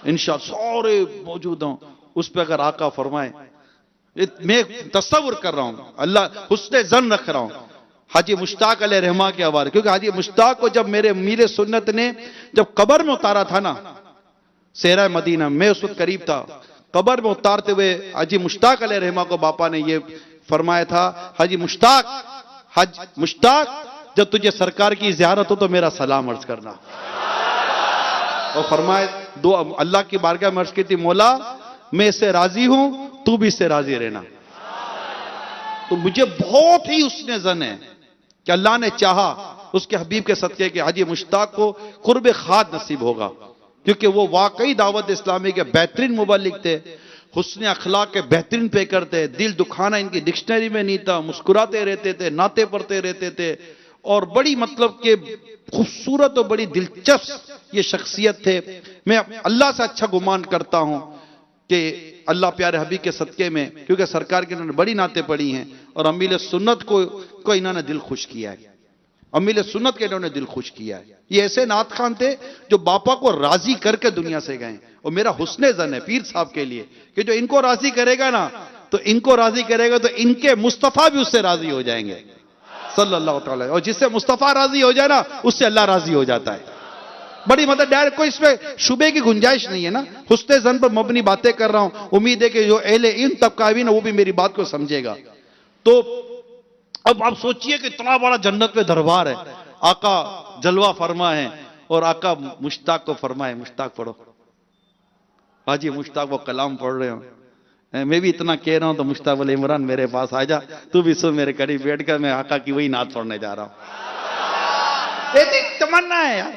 इंशाअल्लाह सारे मौजूद हों। उस पर अगर आका फरमाए, मैं तस्वुर कर रहा हूं, अल्लाह हुस्ने जन रख रहा हूं हाजी मुश्ताक अलैह रहमा के हवाले, क्योंकि हाजी मुश्ताक को जब मेरे मीर सुन्नत ने जब कब्र में उतारा था ना, सेहरा मदीना, मैं उस वक्त करीब था, कब्र में उतारते हुए हाजी मुश्ताक अलैह रहमा को बापा ने यह फरमाया था, हाजी मुश्ताक, हज मुश्ताक, जब तुझे सरकार की ज़ियारत हो तो मेरा सलाम अर्ज करना। और फरमाए दो अल्लाह की बारगाह में अर्ज की थी, मौला मैं इससे राजी हूं, तू भी इससे राजी रहना। तो मुझे बहुत ही उसने जन है कि अल्लाह ने चाहा उसके हबीब के सदके के हाजी मुश्ताक को कुर्ब खाद नसीब होगा, क्योंकि वो वाकई दावत इस्लामी के बेहतरीन मुबल्लिग थे, हुस्न अखलाक के बेहतरीन पेकर थे। दिल दुखाना इनकी डिक्शनरी में नहीं था, मुस्कुराते रहते थे, नाते पढ़ते रहते थे और बड़ी मतलब के खूबसूरत और बड़ी दिलचस्प ये शख्सियत थे। मैं अल्लाह से अच्छा गुमान करता हूं कि अल्लाह प्यारे हबीब के सदके में, क्योंकि सरकार की इन्होंने बड़ी नातें पढ़ी हैं और अमील सुन्नत को इन्होंने दिल खुश किया है। अमील सुन्नत के इन्होंने दिल खुश किया है। ये ऐसे नात खान थे जो बापा को राजी करके दुनिया से गए। और मेरा हुस्ने जन है पीर साहब के लिए कि जो इनको राजी करेगा ना, तो इनको राजी करेगा तो इनके मुस्तफा भी उससे राजी हो जाएंगे सल्लल्लाहु अलैहि। और जिससे मुस्तफा राजी हो जाए ना, उससे अल्लाह राजी हो जाता है। बड़ी मतलब डायरेक्ट कोई इसमें शुबे की गुंजाइश नहीं है ना। हुस्ने जन पर मबनी बातें कर रहा हूं, उम्मीद है कि जो अहले इन तबका भी ना, वो भी मेरी बात को समझेगा। तो अब आप सोचिए कि इतना बड़ा जन्नत में दरबार है, आका जलवा फरमा है और आका मुश्ताक को फरमाए मुश्ताक पढ़ो। हाजी मुश्ताक वो कलाम पढ़ रहे हो, मैं भी इतना कह रहा हूं तो मुश्ताक बोले इमरान मेरे पास आ जा, तू भी सुन मेरे करीब बैठकर, मैं आका की वही नात पढ़ने जा रहा हूं। ऐसी तमन्ना है यार,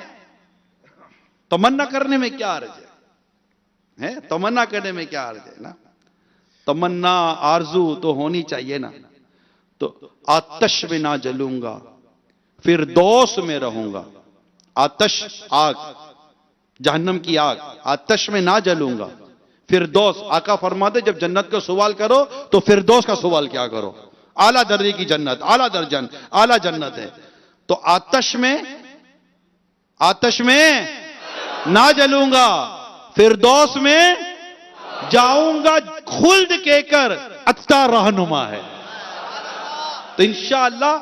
तमन्ना करने में क्या अर्ज है? तमन्ना करने में क्या अर्ज है ना। तमन्ना आरजू तो होनी चाहिए ना। तो आतश में ना जलूंगा फिर दोष में रहूंगा। आतश आग, जहन्नम की आग, आतश में ना जलूंगा फिर दोष। आका फरमाते जब जन्नत का सवाल करो तो फिर दोष का सवाल क्या करो। आला दर्जे की जन्नत, आला दर्जन, आला जन्नत है। तो आतश में ना जलूंगा फिर दोष में जाऊंगा, खुल्द कहकर अच्छा रहनुमा है। तो इंशाअल्लाह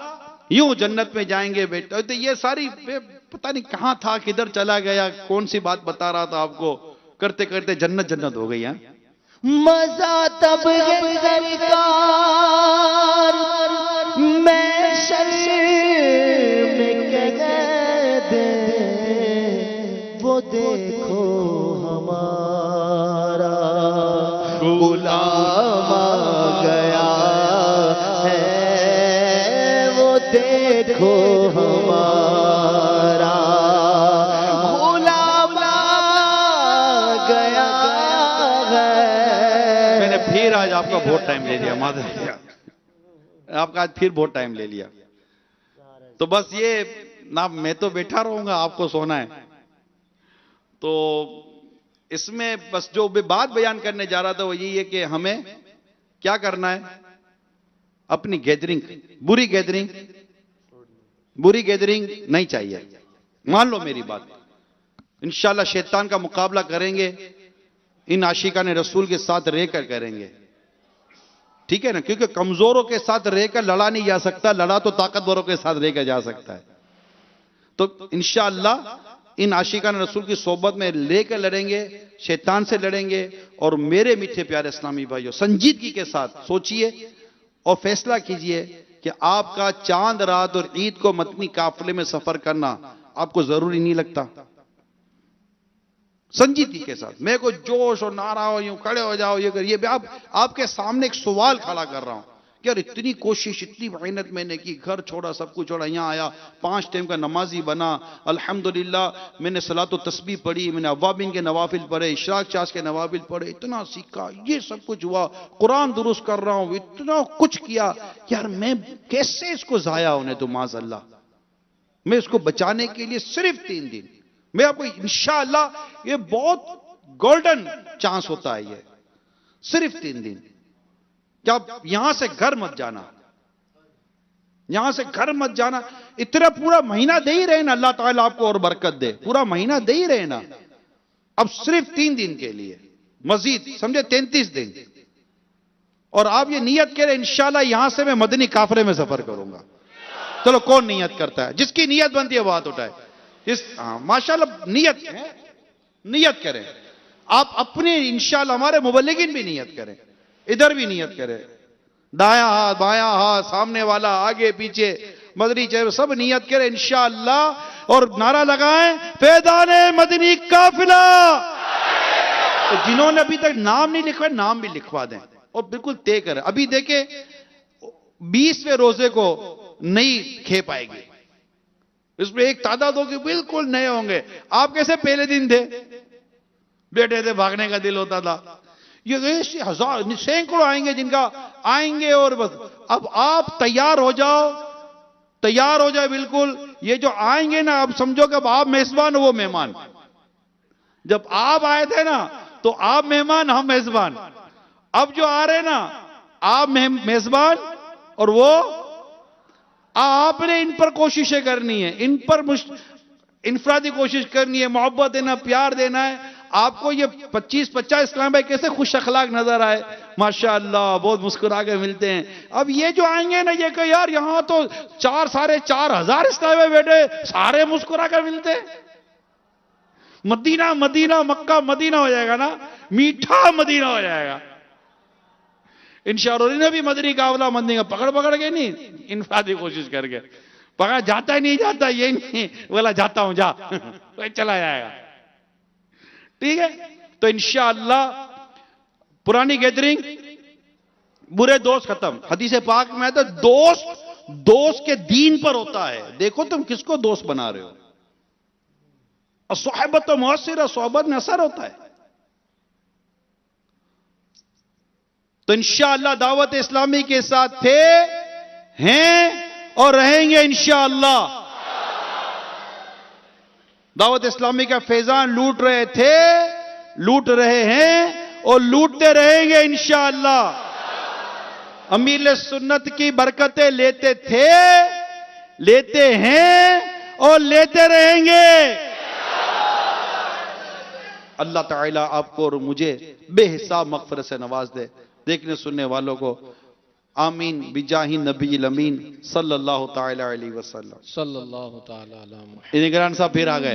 यूं जन्नत में जाएंगे बेटा। तो ये सारी पता नहीं कहां था, किधर चला गया, कौन सी बात बता रहा था आपको, करते करते जन्नत जन्नत हो गई है। मजा तब है सरकार मैं शर्म कह दे, वो देखो हमारा गुलाम आ गया है, वो देखो हमारा गुलाम आ गया है। मैंने फिर आज आपका बहुत टाइम ले लिया, माधव आपका आज फिर बहुत टाइम ले लिया। तो बस ये ना, मैं तो बैठा रहूंगा, आपको सोना है। तो इसमें बस जो बात बयान करने जा रहा था वो यही है कि हमें क्या करना है, अपनी गैदरिंग, बुरी गैदरिंग नहीं चाहिए। मान लो मेरी बात, इंशाल्लाह शैतान का मुकाबला करेंगे, इन आशिकाने रसूल के साथ रहकर करेंगे, ठीक है ना। क्योंकि कमजोरों के साथ रहकर लड़ा नहीं जा सकता, लड़ा तो ताकतवरों के साथ रहकर जा सकता है। तो इंशाअल्लाह इन आशिकान रसूल की सोबत में लेकर लड़ेंगे, शैतान से लड़ेंगे। और मेरे मीठे प्यारे इस्लामी भाइयों, संजीदगी के साथ सोचिए और फैसला कीजिए कि आपका चांद रात और ईद को मदनी काफिले में सफर करना आपको जरूरी नहीं लगता। संजीदगी के साथ, मैं कोई जोश और नारा हो, यूं खड़े हो जाओ, ये करिए। आपके सामने एक सवाल खड़ा कर रहा हूं कि यार इतनी कोशिश, इतनी मेहनत मैंने की, घर छोड़ा, सब कुछ छोड़ा, यहां आया, 5 टाइम का नमाजी बना, अल्हम्दुलिल्लाह मैंने सलात व तस्बीह पढ़ी, मैंने अव्वाबिन के नवाफिल पढ़े, इशराक चाश के नवाफिल पढ़े, इतना सीखा, ये सब कुछ हुआ, कुरान दुरुस्त कर रहा हूं, इतना कुछ किया, यार मैं कैसे इसको जाया होने दूं? माज़अल्लाह, मैं इसको बचाने के लिए सिर्फ 3 दिन, मैं आपको इंशाअल्लाह, ये बहुत गोल्डन चांस होता है, ये सिर्फ 3 दिन। क्या यहां से घर मत जाना, यहां से घर मत जाना। इतना पूरा महीना दे ही रहे ना, अल्लाह ताला आपको और बरकत दे, पूरा महीना दे ही रहे ना। अब सिर्फ 3 दिन के लिए, मजीद समझे 33 दिन। और आप ये नियत करें इंशाल्लाह यहां से मैं मदनी काफिले में सफर करूंगा। चलो कौन नियत करता है? जिसकी नियत बनती है वो हाथ उठाए। माशाल्लाह नियत करें आप अपने, इंशाल्लाह हमारे मुबल्लिगिन भी नियत करें, इधर भी नियत करें, दाया हाथ, बाया हाथ, सामने वाला, आगे पीछे, मदनी चेहरे, सब नियत करें इंशाअल्लाह। और नारा लगाएं, फैज़ाने मदनी काफिला। तो जिन्होंने अभी तक नाम नहीं लिखवा, नाम भी लिखवा दें और बिल्कुल तय करें। अभी देखे 20वें रोजे को नहीं खे पाएगी, इसमें एक तादाद होगी, बिल्कुल नए होंगे। आप कैसे पहले दिन थे, बैठे थे, भागने का दिल होता था। ये हजार सैकड़ों आएंगे जिनका आएंगे, और बस अब आप तैयार हो जाओ, तैयार हो जाए बिल्कुल। ये जो आएंगे ना, अब समझो कि अब आप मेजबान हो, वो मेहमान। जब आप आए थे ना तो आप मेहमान, हम मेजबान। अब जो आ रहे ना, आप मेजबान और वो आपने इन पर कोशिशें करनी है, इन पर इनफरादी कोशिश करनी है, मोहब्बत देना, प्यार देना है। आपको ये 25-50 इस्लाम भाई कैसे खुश अखलाक नजर आए, माशाअल्लाह, बहुत मुस्कुरा के मिलते हैं। अब ये जो आएंगे ना, ये कहे यार यहां तो 4-4,500 इस्लाम भाई बैठे, सारे मुस्कुरा कर मिलते हैं। मदीना मदीना, मक्का मदीना हो जाएगा ना, मीठा मदीना हो जाएगा इंशाअल्लाह। इन्हें भी मदनी कावला मंदी का पकड़ पकड़ के नहीं, इनफरादी कोशिश करके पकड़ा जाता ही नहीं, जाता ये नहीं बोला जाता हूं जा तो चला जाएगा। ठीक है, तो इंशाअल्लाह पुरानी गैदरिंग, बुरे दोस्त खत्म। हदीस पाक में तो दोस्त के दीन पर होता है। देखो तुम किसको दोस्त बना रहे हो। सोहबत तो मुअस्सिर, सोहबत में असर होता है। तो इंशाअल्लाह दावत इस्लामी के साथ थे, हैं और रहेंगे इंशाअल्लाह। दावत इस्लामी का फैजान लूट रहे थे, लूट रहे हैं और लूटते रहेंगे इंशाअल्लाह। अमीर सुन्नत की बरकतें लेते थे, लेते हैं और लेते रहेंगे। अल्लाह ताला आपको और मुझे बेहिसाब मग़फ़िरत से नवाज दे। देखने सुनने वालों को आमीन बिजाही नबी अमीन सल्लल्लाहु ताला अलैहि वसल्लम। सल्लल्लाहु ताला अलैहि वसल्लम। निगरान साहब फिर आ गए।